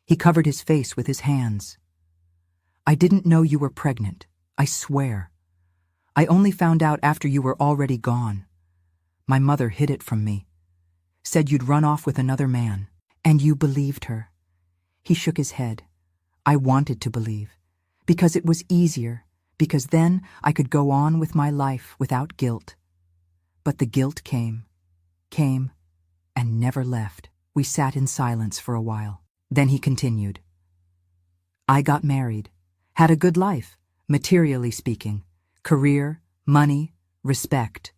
He covered his face with his hands. I didn't know you were pregnant, I swear. I only found out after you were already gone. My mother hid it from me, said you'd run off with another man, and you believed her. He shook his head. I wanted to believe, because it was easier, because then I could go on with my life without guilt. But the guilt came, and never left. We sat in silence for a while. Then he continued. I got married, had a good life, materially speaking, career, money, respect.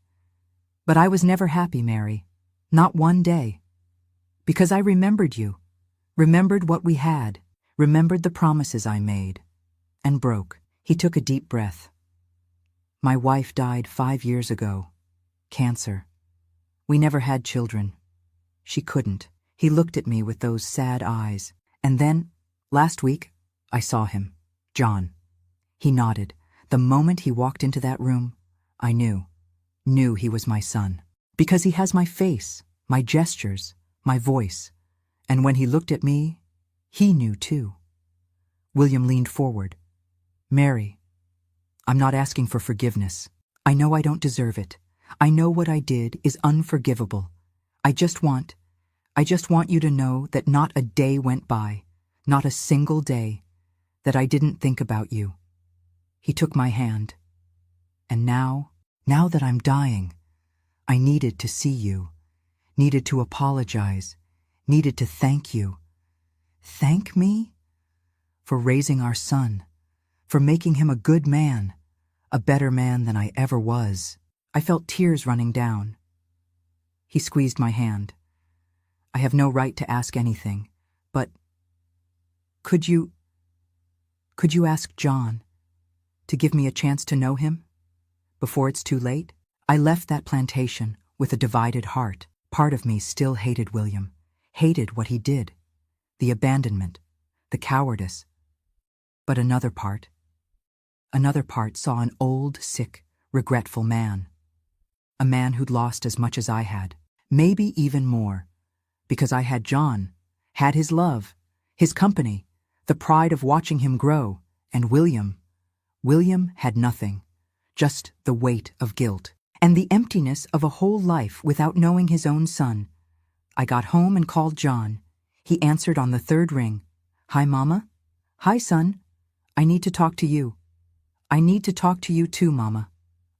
But I was never happy, Mary, not one day. Because I remembered you, remembered what we had, remembered the promises I made, and broke. He took a deep breath. My wife died 5 years ago. Cancer. We never had children. She couldn't. He looked at me with those sad eyes. And then, last week, I saw him. John. He nodded. The moment he walked into that room, I knew he was my son. Because he has my face, my gestures, my voice. And when he looked at me, he knew too. William leaned forward. Mary, I'm not asking for forgiveness. I know I don't deserve it. I know what I did is unforgivable. I just want I just want you to know that not a day went by, not a single day, that I didn't think about you." He took my hand. "And now that I'm dying, I needed to see you, needed to apologize, needed to thank you." "Thank me?" "For raising our son, for making him a good man, a better man than I ever was." I felt tears running down. He squeezed my hand. "I have no right to ask anything, but could you ask John to give me a chance to know him before it's too late?" I left that plantation with a divided heart. Part of me still hated William, hated what he did, the abandonment, the cowardice. But another part saw an old, sick, regretful man. A man who'd lost as much as I had, maybe even more, because I had John, had his love, his company, the pride of watching him grow, and William had nothing, just the weight of guilt, and the emptiness of a whole life without knowing his own son. I got home and called John. He answered on the third ring. "Hi, Mama." "Hi, son. I need to talk to you." "I need to talk to you too, Mama."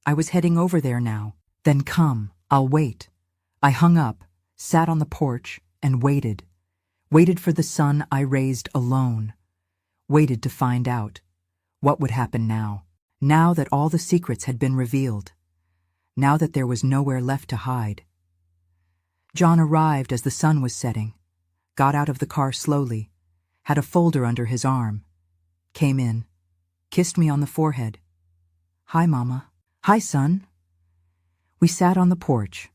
I was heading over there now. "Then come, I'll wait." I hung up, sat on the porch, and waited for the son I raised alone, waited to find out what would happen now that all the secrets had been revealed, now that there was nowhere left to hide. John arrived as the sun was setting, got out of the car slowly, had a folder under his arm, came in, kissed me on the forehead. "Hi, Mama." "Hi, son." We sat on the porch,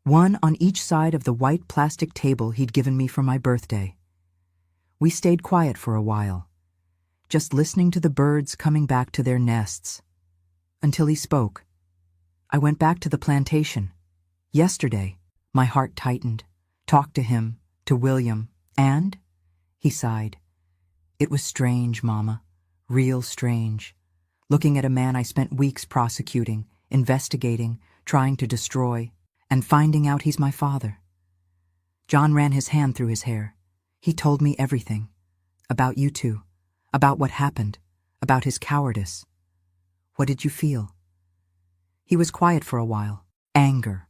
one on each side of the white plastic table he'd given me for my birthday. We stayed quiet for a while, just listening to the birds coming back to their nests, until he spoke. "I went back to the plantation yesterday." My heart tightened, talked to him, to William, and, he sighed, "It was strange, Mama, real strange, looking at a man I spent weeks prosecuting, investigating, trying to destroy, and finding out he's my father." John ran his hand through his hair. He told me everything, about you two, about what happened, about his cowardice. "What did you feel?" He was quiet for a while. Anger.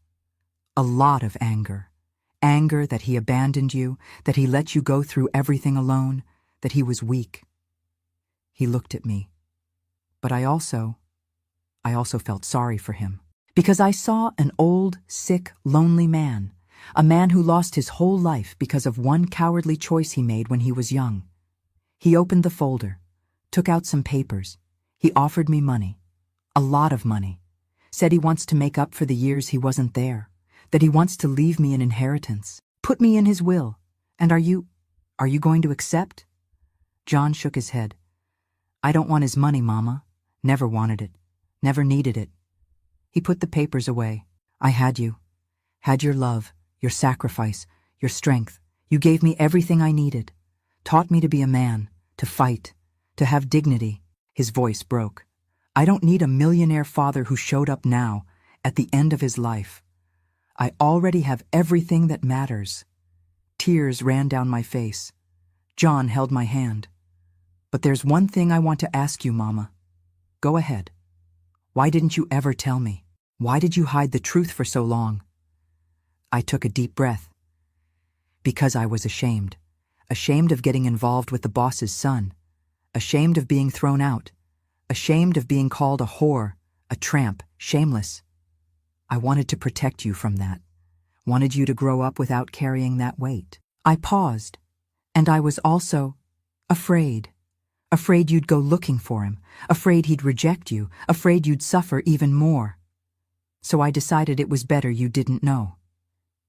A lot of anger. Anger that he abandoned you, that he let you go through everything alone, that he was weak. He looked at me. But I also felt sorry for him. Because I saw an old, sick, lonely man, a man who lost his whole life because of one cowardly choice he made when he was young. He opened the folder, took out some papers. He offered me money, a lot of money, said he wants to make up for the years he wasn't there, that he wants to leave me an inheritance, put me in his will. And are you going to accept? John shook his head. "I don't want his money, Mama. Never wanted it. Never needed it." He put the papers away. "I had you. Had your love, your sacrifice, your strength. You gave me everything I needed. Taught me to be a man, to fight, to have dignity." His voice broke. "I don't need a millionaire father who showed up now, at the end of his life. I already have everything that matters." Tears ran down my face. John held my hand. "But there's one thing I want to ask you, Mama. Go ahead. Why didn't you ever tell me? Why did you hide the truth for so long?" I took a deep breath. "Because I was ashamed. Ashamed of getting involved with the boss's son. Ashamed of being thrown out. Ashamed of being called a whore, a tramp, shameless. I wanted to protect you from that. Wanted you to grow up without carrying that weight." I paused, and I was also afraid. Afraid you'd go looking for him, afraid he'd reject you, afraid you'd suffer even more. So I decided it was better you didn't know.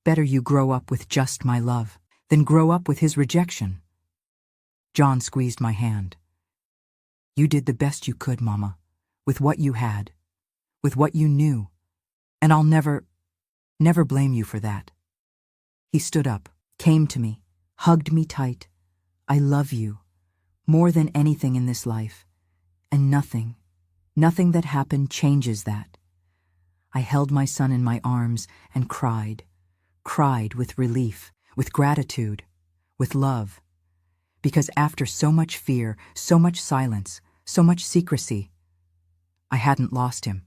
Better you grow up with just my love, than grow up with his rejection. John squeezed my hand. "You did the best you could, Mama, with what you had, with what you knew, and I'll never blame you for that." He stood up, came to me, hugged me tight. "I love you, more than anything in this life, and nothing that happened changes that." I held my son in my arms and cried with relief, with gratitude, with love. Because after so much fear, so much silence, so much secrecy, I hadn't lost him.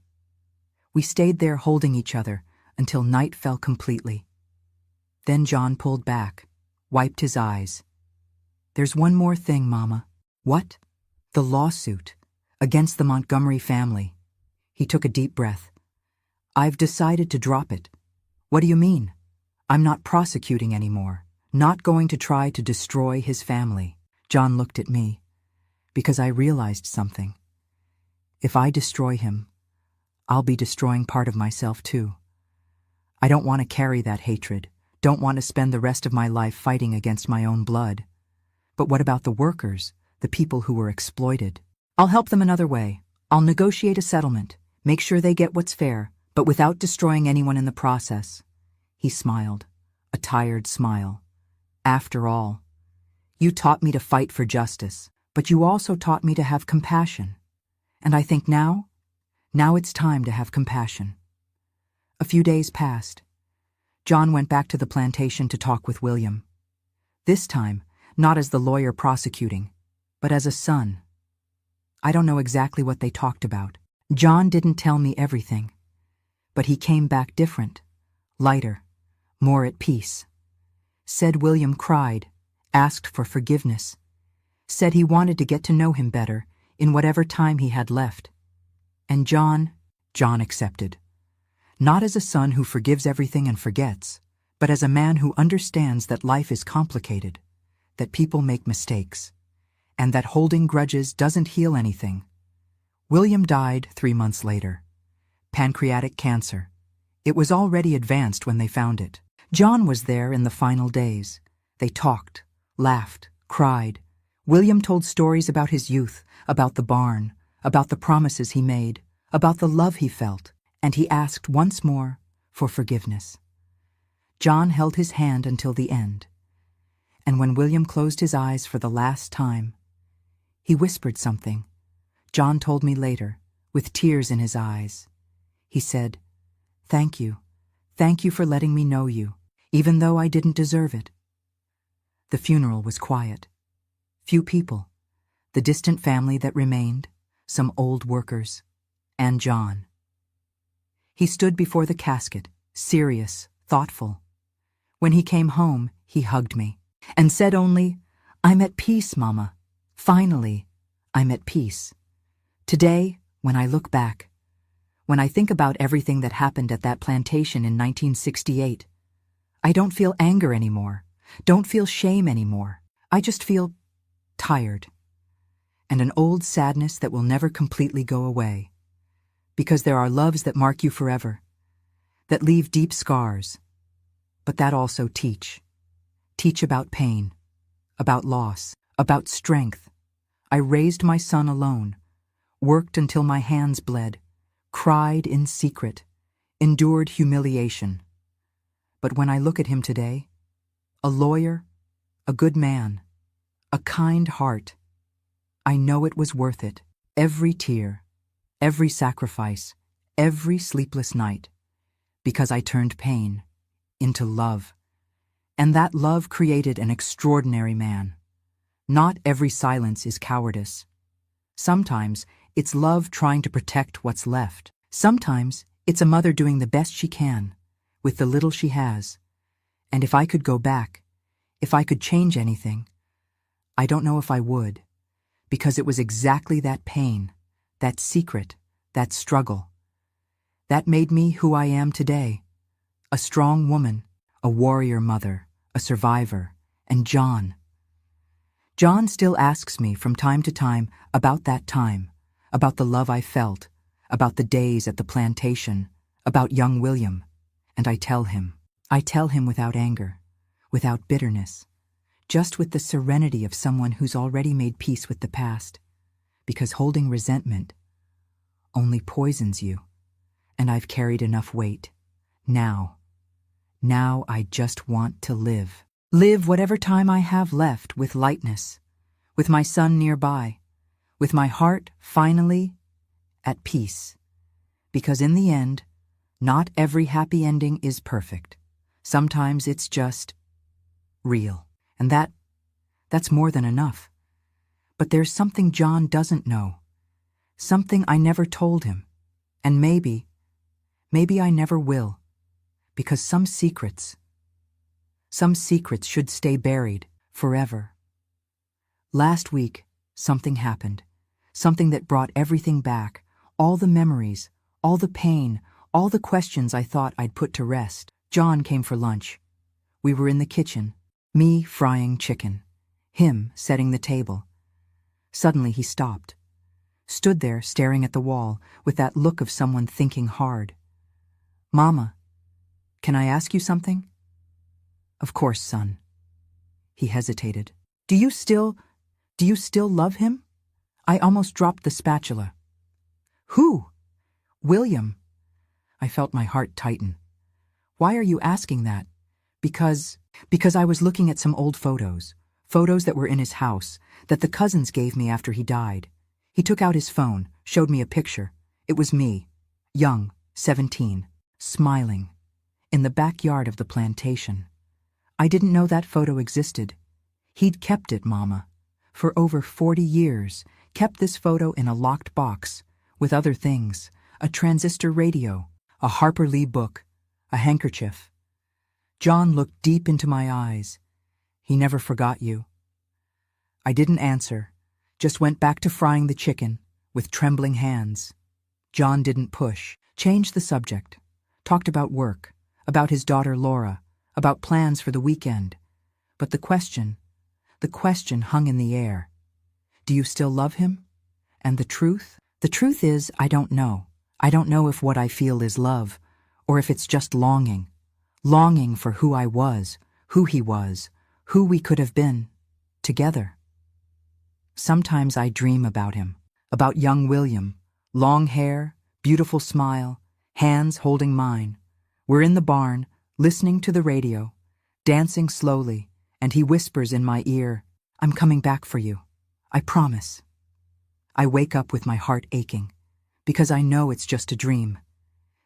We stayed there holding each other until night fell completely. Then John pulled back, wiped his eyes. "There's one more thing, Mama." "What?" "The lawsuit against the Montgomery family." He took a deep breath. "I've decided to drop it." "What do you mean?" "I'm not prosecuting anymore. Not going to try to destroy his family." John looked at me, because I realized something. If I destroy him, I'll be destroying part of myself too. I don't want to carry that hatred, don't want to spend the rest of my life fighting against my own blood. But what about the workers, the people who were exploited? "I'll help them another way. I'll negotiate a settlement, make sure they get what's fair, but without destroying anyone in the process." He smiled, a tired smile. "After all, you taught me to fight for justice, but you also taught me to have compassion. And I think now it's time to have compassion." A few days passed. John went back to the plantation to talk with William. This time, not as the lawyer prosecuting, but as a son. I don't know exactly what they talked about. John didn't tell me everything. But he came back different, lighter, more at peace. Said William cried, asked for forgiveness. Said he wanted to get to know him better in whatever time he had left. And John accepted. Not as a son who forgives everything and forgets, but as a man who understands that life is complicated, that people make mistakes, and that holding grudges doesn't heal anything. William died 3 months later. Pancreatic cancer. It was already advanced when they found it. John was there in the final days. They talked, laughed, cried. William told stories about his youth, about the barn, about the promises he made, about the love he felt, and he asked once more for forgiveness. John held his hand until the end. And when William closed his eyes for the last time, he whispered something. John told me later, with tears in his eyes. He said, "Thank you. Thank you for letting me know you, even though I didn't deserve it." The funeral was quiet. Few people, the distant family that remained, some old workers, and John. He stood before the casket, serious, thoughtful. When he came home, he hugged me and said only, "I'm at peace, Mama. Finally, I'm at peace." Today, when I look back, when I think about everything that happened at that plantation in 1968, I don't feel anger anymore, don't feel shame anymore. I just feel tired, and an old sadness that will never completely go away. Because there are loves that mark you forever, that leave deep scars, but that also teach. Teach about pain, about loss, about strength. I raised my son alone, worked until my hands bled, cried in secret, endured humiliation. But when I look at him today, a lawyer, a good man, a kind heart, I know it was worth it. Every tear, every sacrifice, every sleepless night, because I turned pain into love. And that love created an extraordinary man. Not every silence is cowardice. Sometimes it's love trying to protect what's left. Sometimes it's a mother doing the best she can with the little she has. And if I could go back, if I could change anything, I don't know if I would, because it was exactly that pain, that secret, that struggle, that made me who I am today. A strong woman, a warrior mother, a survivor, and John. John still asks me from time to time about that time, about the love I felt, about the days at the plantation, about young William, and I tell him without anger, without bitterness, just with the serenity of someone who's already made peace with the past, because holding resentment only poisons you, and I've carried enough weight. Now I just want to live. Live whatever time I have left with lightness, with my son nearby, with my heart finally at peace. Because in the end, not every happy ending is perfect. Sometimes it's just real. And that's more than enough. But there's something John doesn't know. Something I never told him. And maybe I never will. Because some secrets should stay buried forever. Last week, something happened. Something that brought everything back. All the memories, all the pain, all the questions I thought I'd put to rest. John came for lunch. We were in the kitchen, me frying chicken, him setting the table. Suddenly he stopped, stood there staring at the wall with that look of someone thinking hard. "Mama, can I ask you something?" "Of course, son." He hesitated. Do you still love him?" I almost dropped the spatula. "Who?" "William." I felt my heart tighten. "Why are you asking that?" Because I was looking at some old photos that were in his house, that the cousins gave me after he died. He took out his phone, showed me a picture. It was me, young, 17, smiling, in the backyard of the plantation. I didn't know that photo existed. He'd kept it, Mama, for over 40 years, kept this photo in a locked box, with other things, a transistor radio, a Harper Lee book, a handkerchief. John looked deep into my eyes. "He never forgot you." I didn't answer, just went back to frying the chicken, with trembling hands. John didn't push, changed the subject, talked about work, about his daughter Laura, about plans for the weekend. But the question hung in the air. Do you still love him? And the truth? The truth is, I don't know. I don't know if what I feel is love, or if it's just longing. Longing for who I was, who he was, who we could have been, together. Sometimes I dream about him, about young William, long hair, beautiful smile, hands holding mine. We're in the barn, listening to the radio, dancing slowly, and he whispers in my ear, "I'm coming back for you. I promise." I wake up with my heart aching, because I know it's just a dream,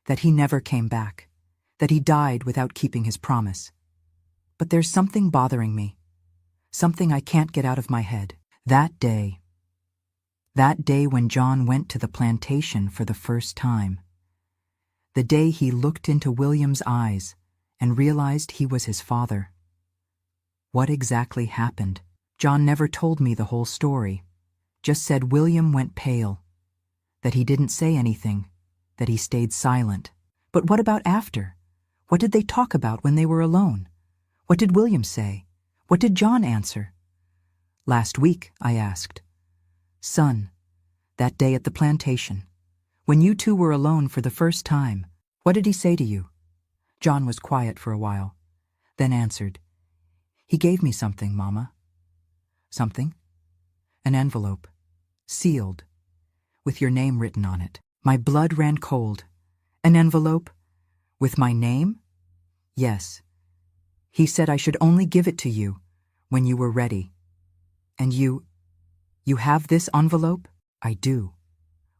that he never came back, that he died without keeping his promise. But there's something bothering me, something I can't get out of my head. That day when John went to the plantation for the first time. The day he looked into William's eyes and realized he was his father. What exactly happened? John never told me the whole story, just said William went pale, that he didn't say anything, that he stayed silent. But what about after? What did they talk about when they were alone? What did William say? What did John answer? "Last week," I asked. "Son, that day at the plantation, when you two were alone for the first time, what did he say to you?" John was quiet for a while, then answered, "He gave me something, Mama." "Something?" "An envelope, sealed, with your name written on it." My blood ran cold. "An envelope? With my name?" "Yes. He said I should only give it to you when you were ready." "And you have this envelope?" "I do."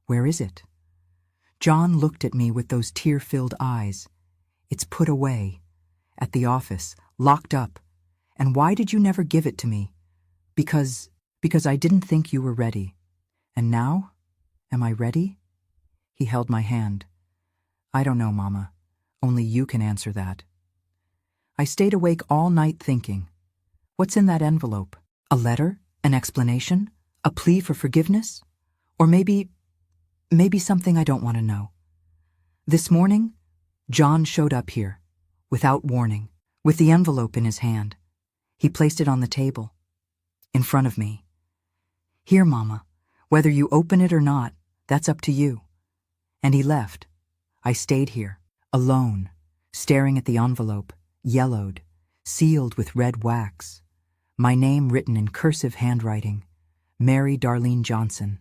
"Where is it?" John looked at me with those tear-filled eyes. "It's put away, at the office, locked up. And why did you never give it to me?" Because I didn't think you were ready. And now? Am I ready?" He held my hand. "I don't know, Mama. Only you can answer that." I stayed awake all night thinking. What's in that envelope? A letter? An explanation? A plea for forgiveness? Or maybe something I don't want to know. This morning, John showed up here, without warning, with the envelope in his hand. He placed it on the table, in front of me. "Here, Mama, whether you open it or not, that's up to you." And he left. I stayed here, alone, staring at the envelope, yellowed, sealed with red wax. My name written in cursive handwriting, Mary Darlene Johnson.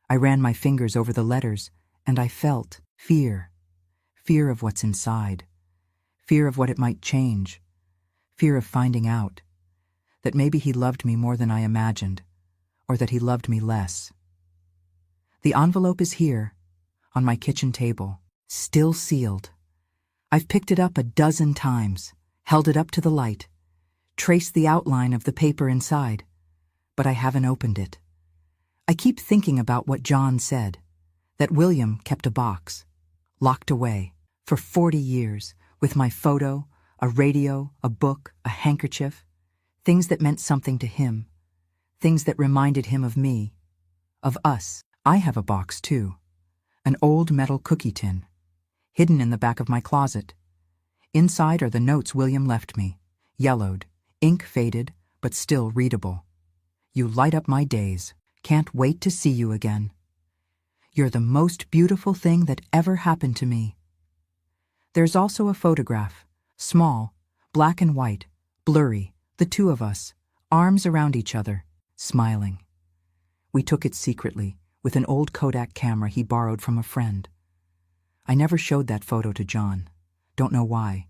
I ran my fingers over the letters, and I felt fear. Fear of what's inside. Fear of what it might change. Fear of finding out. That maybe he loved me more than I imagined, or that he loved me less. The envelope is here, on my kitchen table, still sealed. I've picked it up a dozen times, held it up to the light, trace the outline of the paper inside, but I haven't opened it. I keep thinking about what John said, that William kept a box, locked away, for 40 years, with my photo, a radio, a book, a handkerchief, things that meant something to him, things that reminded him of me, of us. I have a box too, an old metal cookie tin, hidden in the back of my closet. Inside are the notes William left me, yellowed, ink faded, but still readable. You light up my days. Can't wait to see you again. You're the most beautiful thing that ever happened to me. There's also a photograph, small, black and white, blurry, the two of us, arms around each other, smiling. We took it secretly, with an old Kodak camera he borrowed from a friend. I never showed that photo to John. Don't know why.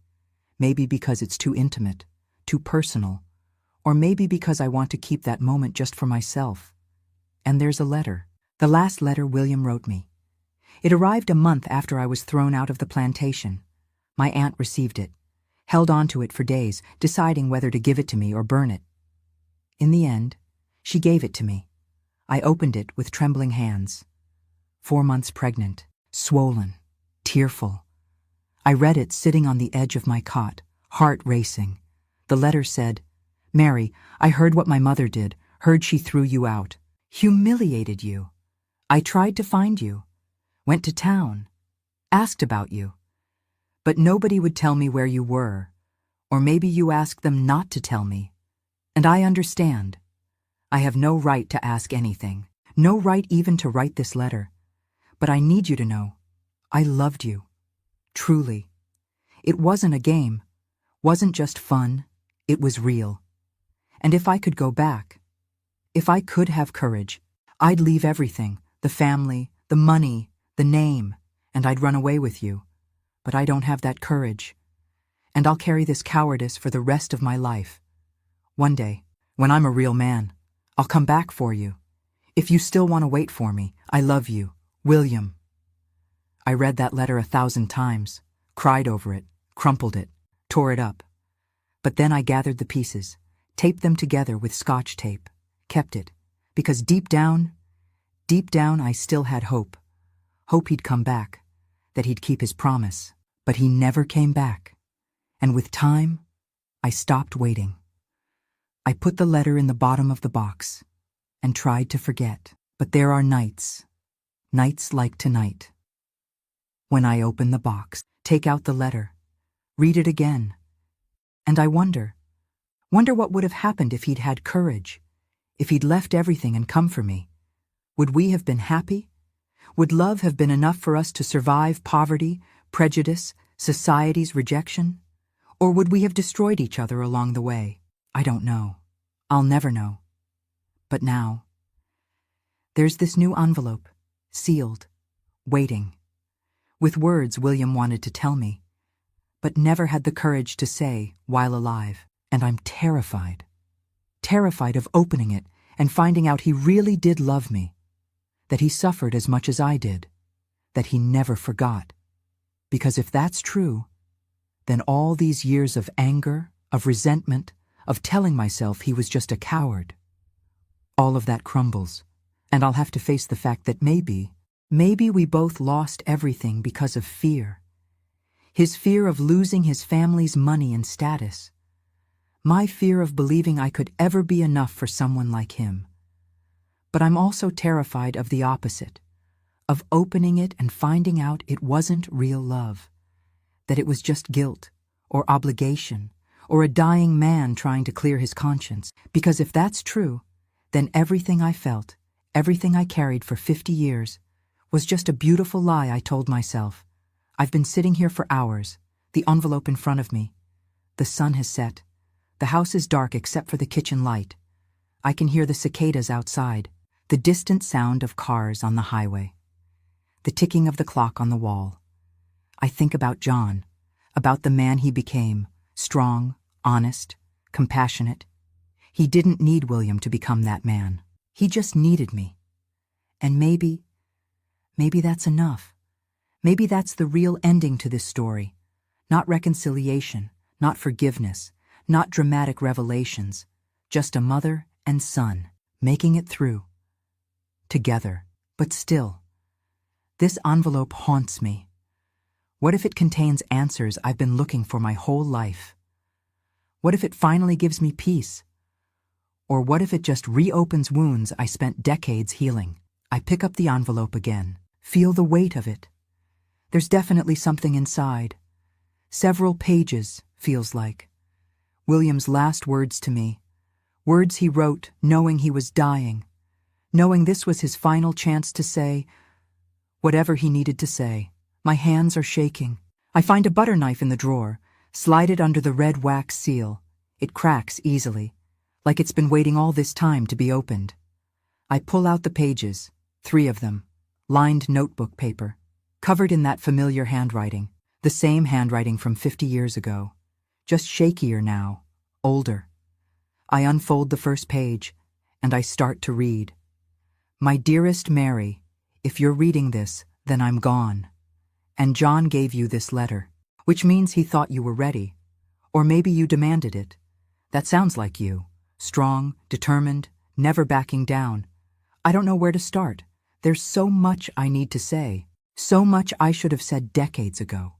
Maybe because it's too intimate, too personal, or maybe because I want to keep that moment just for myself. And there's a letter, the last letter William wrote me. It arrived a month after I was thrown out of the plantation. My aunt received it, held on to it for days, deciding whether to give it to me or burn it. In the end, she gave it to me. I opened it with trembling hands. 4 months pregnant, swollen, tearful. I read it sitting on the edge of my cot, heart racing. The letter said, "Mary, I heard what my mother did, heard she threw you out, humiliated you. I tried to find you, went to town, asked about you. But nobody would tell me where you were, or maybe you asked them not to tell me. And I understand. I have no right to ask anything, no right even to write this letter. But I need you to know, I loved you. Truly. It wasn't a game, wasn't just fun, it was real. And if I could go back, if I could have courage, I'd leave everything, the family, the money, the name, and I'd run away with you. But I don't have that courage. And I'll carry this cowardice for the rest of my life. One day, when I'm a real man, I'll come back for you. If you still want to wait for me, I love you, William." I read that letter 1,000 times, cried over it, crumpled it, tore it up. But then I gathered the pieces, taped them together with Scotch tape, kept it, because deep down, I still had hope. Hope he'd come back, that he'd keep his promise. But he never came back. And with time, I stopped waiting. I put the letter in the bottom of the box and tried to forget. But there are nights like tonight, when I open the box, take out the letter, read it again, and I wonder what would have happened if he'd had courage, if he'd left everything and come for me. Would we have been happy? Would love have been enough for us to survive poverty, prejudice, society's rejection? Or would we have destroyed each other along the way? I don't know. I'll never know. But now, there's this new envelope, sealed, waiting, with words William wanted to tell me, but never had the courage to say while alive. And I'm terrified. Terrified of opening it and finding out he really did love me, that he suffered as much as I did, that he never forgot. Because if that's true, then all these years of anger, of resentment, of telling myself he was just a coward, all of that crumbles, and I'll have to face the fact that maybe we both lost everything because of fear. His fear of losing his family's money and status. My fear of believing I could ever be enough for someone like him. But I'm also terrified of the opposite, of opening it and finding out it wasn't real love, that it was just guilt, or obligation, or a dying man trying to clear his conscience. Because if that's true, then everything I felt, everything I carried for 50 years, was just a beautiful lie I told myself. I've been sitting here for hours, the envelope in front of me. The sun has set. The house is dark except for the kitchen light. I can hear the cicadas outside, the distant sound of cars on the highway, the ticking of the clock on the wall. I think about John, about the man he became, strong, honest, compassionate. He didn't need William to become that man. He just needed me. And maybe that's enough. Maybe that's the real ending to this story. Not reconciliation, not forgiveness, Not dramatic revelations, just a mother and son making it through. Together, but still. This envelope haunts me. What if it contains answers I've been looking for my whole life? What if it finally gives me peace? Or what if it just reopens wounds I spent decades healing? I pick up the envelope again, feel the weight of it. There's definitely something inside. Several pages, feels like. William's last words to me. Words he wrote knowing he was dying. Knowing this was his final chance to say whatever he needed to say. My hands are shaking. I find a butter knife in the drawer, slide it under the red wax seal. It cracks easily, like it's been waiting all this time to be opened. I pull out the pages, 3 of them, lined notebook paper, covered in that familiar handwriting, the same handwriting from 50 years ago, just shakier now, older. I unfold the first page, and I start to read. My dearest Mary, if you're reading this, then I'm gone. And John gave you this letter, which means he thought you were ready. Or maybe you demanded it. That sounds like you. Strong, determined, never backing down. I don't know where to start. There's so much I need to say. So much I should have said decades ago.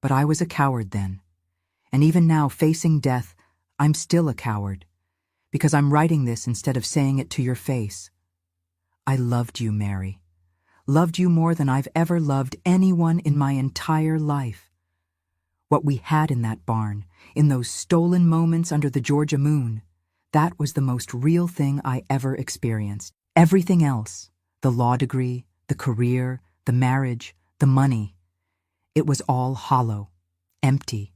But I was a coward then. And even now, facing death, I'm still a coward. Because I'm writing this instead of saying it to your face. I loved you, Mary. Loved you more than I've ever loved anyone in my entire life. What we had in that barn, in those stolen moments under the Georgia moon, that was the most real thing I ever experienced. Everything else, the law degree, the career, the marriage, the money, it was all hollow, empty.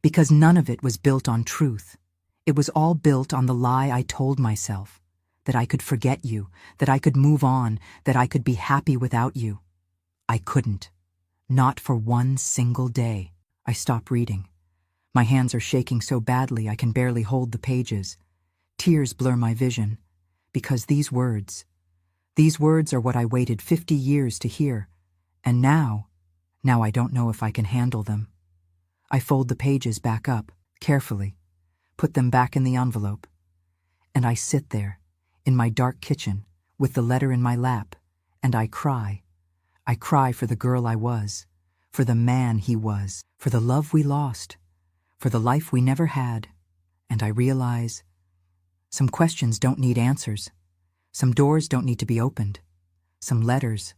Because none of it was built on truth. It was all built on the lie I told myself. That I could forget you, that I could move on, that I could be happy without you. I couldn't. Not for one single day. I stop reading. My hands are shaking so badly I can barely hold the pages. Tears blur my vision. Because these words are what I waited 50 years to hear. And now I don't know if I can handle them. I fold the pages back up, carefully, put them back in the envelope. And I sit there, in my dark kitchen, with the letter in my lap, and I cry. I cry for the girl I was, for the man he was, for the love we lost, for the life we never had. And I realize some questions don't need answers. Some doors don't need to be opened. Some letters,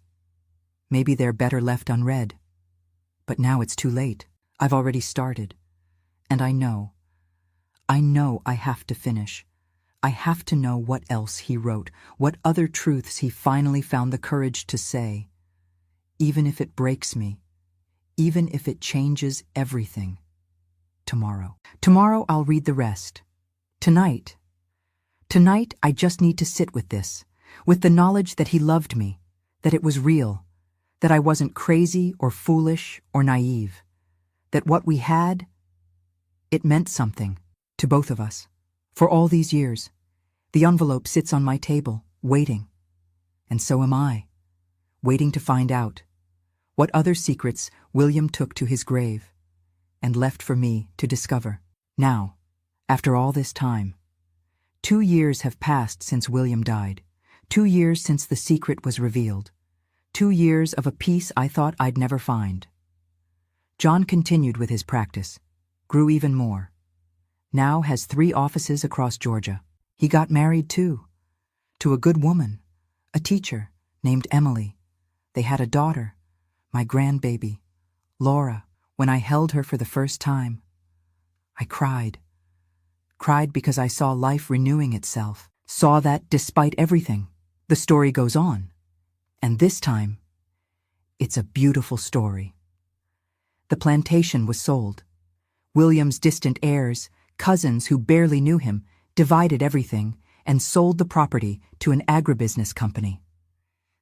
maybe they're better left unread. But now it's too late. I've already started. And I know I have to finish. I have to know what else he wrote, what other truths he finally found the courage to say. Even if it breaks me, even if it changes everything. Tomorrow I'll read the rest. Tonight I just need to sit with this, with the knowledge that he loved me, that it was real, that I wasn't crazy or foolish or naive, that what we had, it meant something to both of us. For all these years, the envelope sits on my table, waiting. And so am I, waiting to find out what other secrets William took to his grave and left for me to discover. Now, after all this time, 2 years have passed since William died, 2 years since the secret was revealed, 2 years of a peace I thought I'd never find. John continued with his practice, grew even more. Now has 3 offices across Georgia. He got married too, to a good woman, a teacher named Emily. They had a daughter, my grandbaby, Laura. When I held her for the first time, I cried. Cried because I saw life renewing itself, saw that despite everything, the story goes on. And this time, it's a beautiful story. The plantation was sold. William's distant heirs, cousins who barely knew him, divided everything and sold the property to an agribusiness company.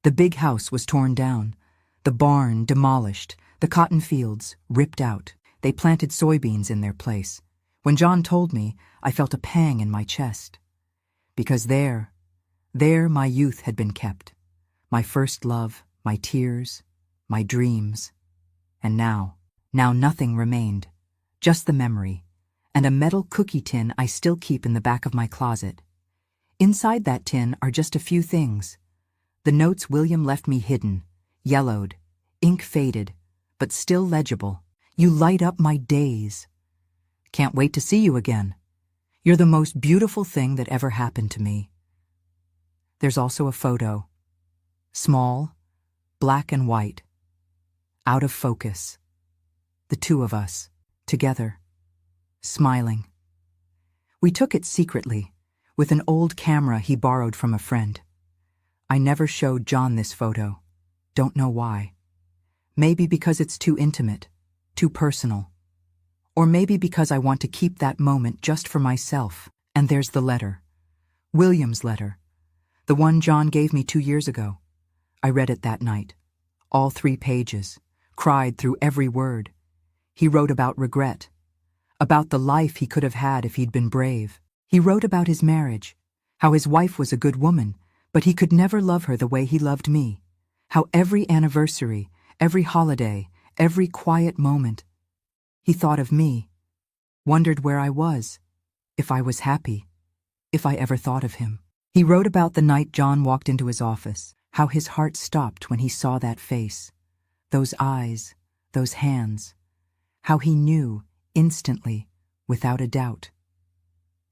The big house was torn down, the barn demolished, the cotton fields ripped out. They planted soybeans in their place. When John told me, I felt a pang in my chest. Because there my youth had been kept, my first love, my tears, my dreams. And now nothing remained, just the memory, and a metal cookie tin I still keep in the back of my closet. Inside that tin are just a few things. The notes William left me hidden, yellowed, ink faded, but still legible. You light up my days. Can't wait to see you again. You're the most beautiful thing that ever happened to me. There's also a photo. Small, black and white. Out of focus. The two of us, together, smiling. We took it secretly, with an old camera he borrowed from a friend. I never showed John this photo. Don't know why. Maybe because it's too intimate, too personal. Or maybe because I want to keep that moment just for myself. And there's the letter. William's letter. The one John gave me 2 years ago. I read it that night. All 3 pages. Cried through every word. He wrote about regret. About the life he could have had if he'd been brave. He wrote about his marriage. How his wife was a good woman, but he could never love her the way he loved me. How every anniversary, every holiday, every quiet moment, he thought of me, wondered where I was, if I was happy, if I ever thought of him. He wrote about the night John walked into his office, how his heart stopped when he saw that face, those eyes, those hands, how he knew, instantly, without a doubt.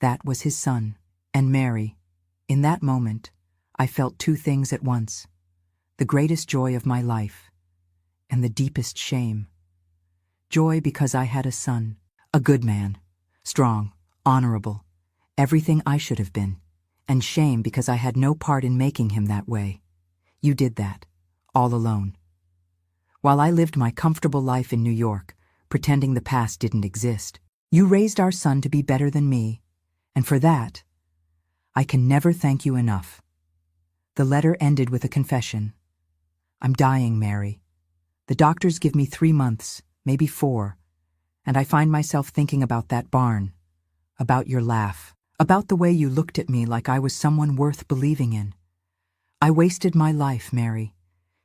That was his son, and Mary. In that moment, I felt 2 things at once, the greatest joy of my life, and the deepest shame. Joy because I had a son, a good man, strong, honorable, everything I should have been, and shame because I had no part in making him that way. You did that, all alone. While I lived my comfortable life in New York, pretending the past didn't exist, you raised our son to be better than me, and for that, I can never thank you enough. The letter ended with a confession. I'm dying, Mary. The doctors give me 3 months, maybe 4, and I find myself thinking about that barn, about your laugh, about the way you looked at me like I was someone worth believing in. I wasted my life, Mary,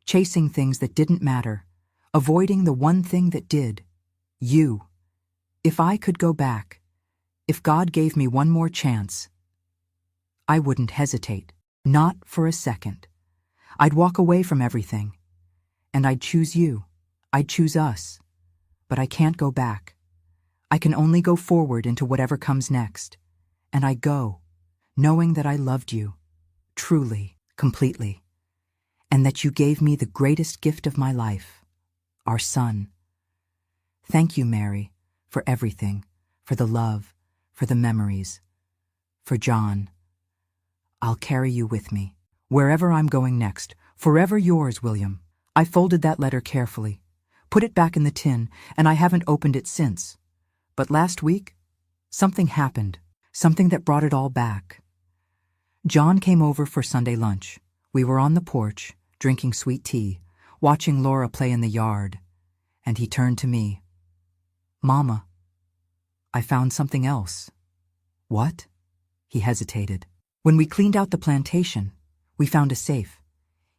chasing things that didn't matter, avoiding the one thing that did, you. If I could go back, if God gave me one more chance, I wouldn't hesitate, not for a second. I'd walk away from everything, and I'd choose you, I'd choose us. But I can't go back. I can only go forward into whatever comes next. And I go, knowing that I loved you, truly, completely, and that you gave me the greatest gift of my life, our son. Thank you, Mary, for everything, for the love, for the memories, for John. I'll carry you with me, wherever I'm going next, forever yours, William. I folded that letter carefully, put it back in the tin, and I haven't opened it since. But last week, something happened, something that brought it all back. John came over for Sunday lunch. We were on the porch, drinking sweet tea, watching Laura play in the yard, and he turned to me. Mama, I found something else. What? He hesitated. When we cleaned out the plantation, we found a safe,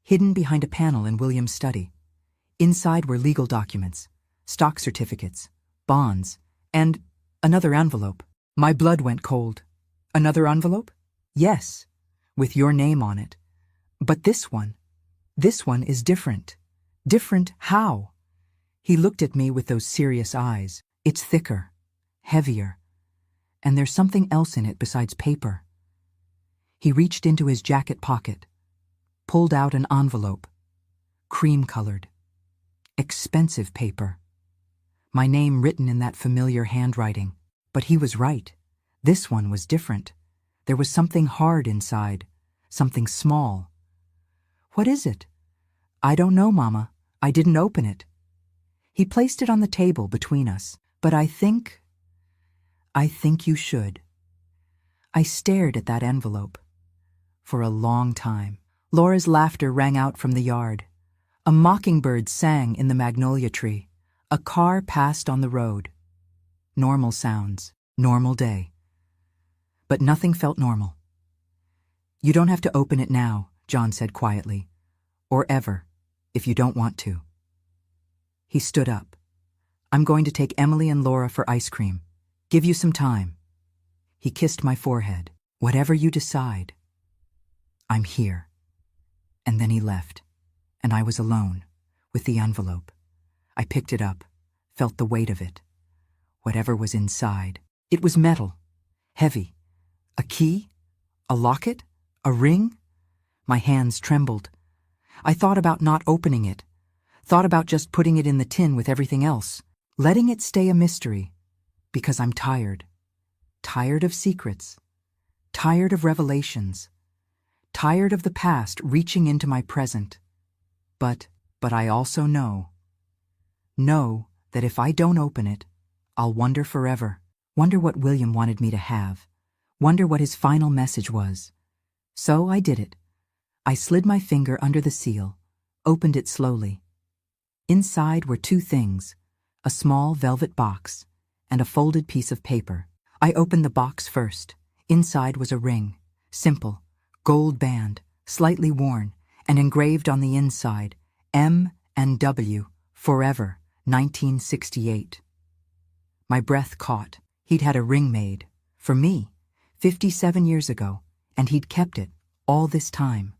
hidden behind a panel in William's study. Inside were legal documents, stock certificates, bonds, and another envelope. My blood went cold. Another envelope? Yes, with your name on it. But this one is different. Different how? He looked at me with those serious eyes. It's thicker, heavier, and there's something else in it besides paper. He reached into his jacket pocket, pulled out an envelope, cream-colored. Expensive paper. My name written in that familiar handwriting. But he was right. This one was different. There was something hard inside, something small. What is it? I don't know, Mama. I didn't open it. He placed it on the table between us. But I think you should. I stared at that envelope for a long time. Laura's laughter rang out from the yard. A mockingbird sang in the magnolia tree. A car passed on the road. Normal sounds, normal day. But nothing felt normal. You don't have to open it now, John said quietly. Or ever, if you don't want to. He stood up. I'm going to take Emily and Laura for ice cream. Give you some time. He kissed my forehead. Whatever you decide, I'm here. And then he left, and I was alone, with the envelope. I picked it up, felt the weight of it. Whatever was inside. It was metal, heavy. A key? A locket? A ring? My hands trembled. I thought about not opening it, thought about just putting it in the tin with everything else, letting it stay a mystery, because I'm tired. Tired of secrets. Tired of revelations. Tired of the past reaching into my present. But I also know that if I don't open it, I'll wonder forever. Wonder what William wanted me to have. Wonder what his final message was. So I did it. I slid my finger under the seal, opened it slowly. Inside were two things, a small velvet box and a folded piece of paper. I opened the box first. Inside was a ring, simple, gold band, slightly worn, and engraved on the inside, M and W, forever, 1968. My breath caught. He'd had a ring made, for me, 57 years ago, and he'd kept it all this time.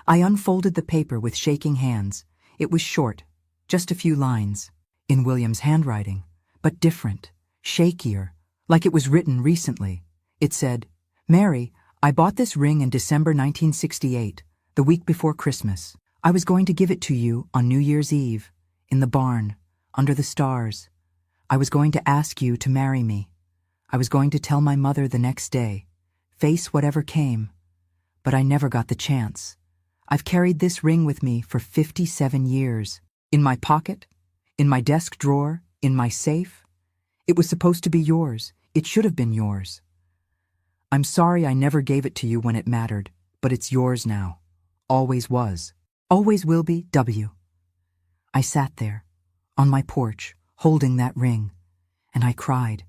I unfolded the paper with shaking hands. It was short, just a few lines, in William's handwriting, but different, shakier, like it was written recently. It said, "Mary, I bought this ring in December 1968, the week before Christmas. I was going to give it to you on New Year's Eve, in the barn, under the stars. I was going to ask you to marry me. I was going to tell my mother the next day, face whatever came. But I never got the chance. I've carried this ring with me for 57 years. In my pocket, in my desk drawer, in my safe. It was supposed to be yours. It should have been yours. I'm sorry I never gave it to you when it mattered, but it's yours now. Always was. Always will be, W." I sat there, on my porch, holding that ring, and I cried.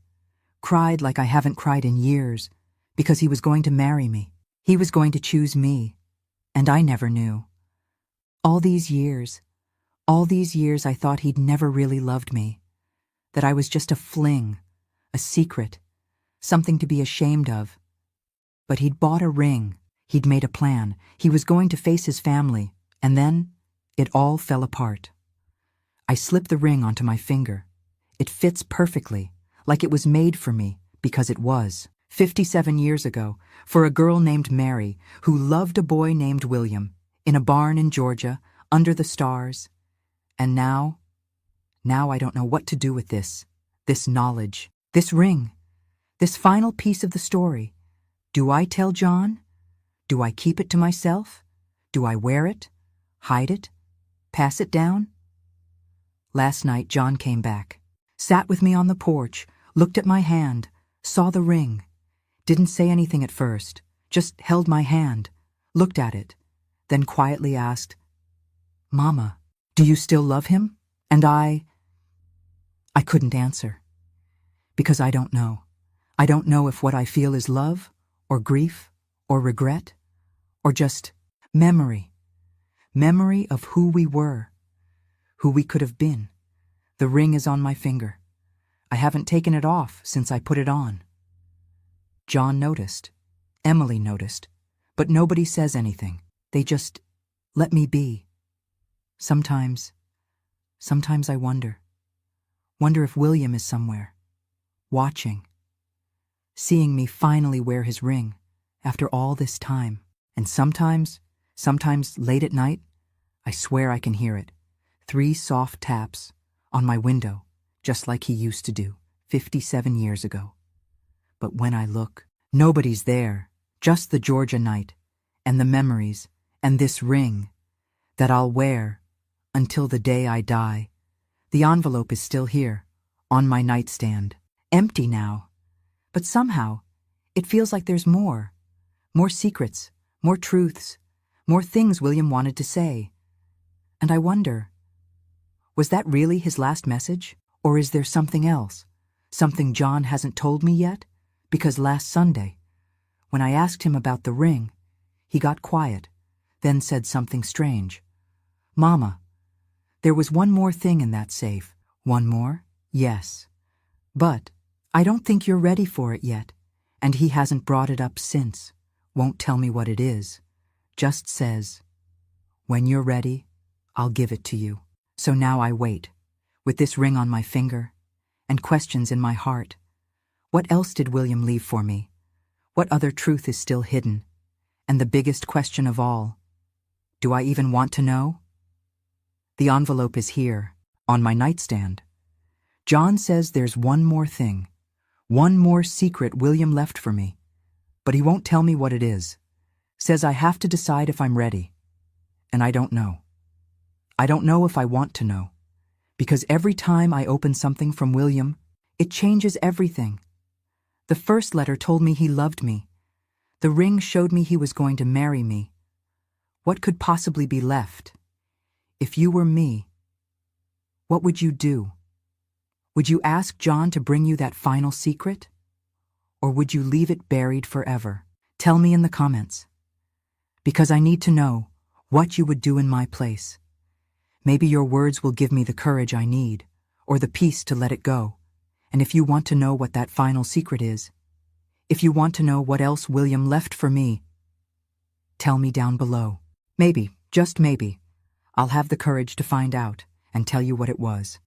Cried like I haven't cried in years, because he was going to marry me. He was going to choose me, and I never knew. All these years I thought he'd never really loved me, that I was just a fling, a secret, something to be ashamed of. But he'd bought a ring, he'd made a plan, he was going to face his family, and then it all fell apart. I slipped the ring onto my finger. It fits perfectly, like it was made for me, because it was. 57 years ago, for a girl named Mary, who loved a boy named William, in a barn in Georgia, under the stars. And now I don't know what to do with this knowledge, this ring, this final piece of the story. Do I tell John? Do I keep it to myself? Do I wear it? Hide it? Pass it down? Last night John came back, sat with me on the porch, looked at my hand, saw the ring. Didn't say anything at first, just held my hand, looked at it, then quietly asked, "Mama, do you still love him?" And I couldn't answer, because I don't know. I don't know if what I feel is love, or grief, or regret, or just memory. Memory of who we were, who we could have been. The ring is on my finger. I haven't taken it off since I put it on. John noticed. Emily noticed. But nobody says anything. They just let me be. Sometimes I wonder if William is somewhere, watching, seeing me finally wear his ring after all this time. And sometimes late at night, I swear I can hear it. 3 soft taps on my window, just like he used to do 57 years ago. But when I look, nobody's there, just the Georgia night, and the memories, and this ring that I'll wear until the day I die. The envelope is still here, on my nightstand, empty now. But somehow, it feels like there's more secrets, more truths, more things William wanted to say. And I wonder, was that really his last message? Or is there something else? Something John hasn't told me yet? Because last Sunday, when I asked him about the ring, he got quiet, then said something strange. "Mama, there was one more thing in that safe." "One more?" "Yes. But I don't think you're ready for it yet, and he hasn't brought it up since. Won't tell me what it is. Just says, when you're ready, I'll give it to you. So now I wait, with this ring on my finger, and questions in my heart. What else did William leave for me? What other truth is still hidden? And the biggest question of all, do I even want to know? The envelope is here, on my nightstand. John says there's one more thing, one more secret William left for me, but he won't tell me what it is. Says I have to decide if I'm ready. And I don't know. I don't know if I want to know, because every time I open something from William, it changes everything. The first letter told me he loved me. The ring showed me he was going to marry me. What could possibly be left? If you were me, what would you do? Would you ask John to bring you that final secret? Or would you leave it buried forever? Tell me in the comments. Because I need to know what you would do in my place. Maybe your words will give me the courage I need, or the peace to let it go. And if you want to know what that final secret is, if you want to know what else William left for me, tell me down below. Maybe, just maybe, I'll have the courage to find out and tell you what it was.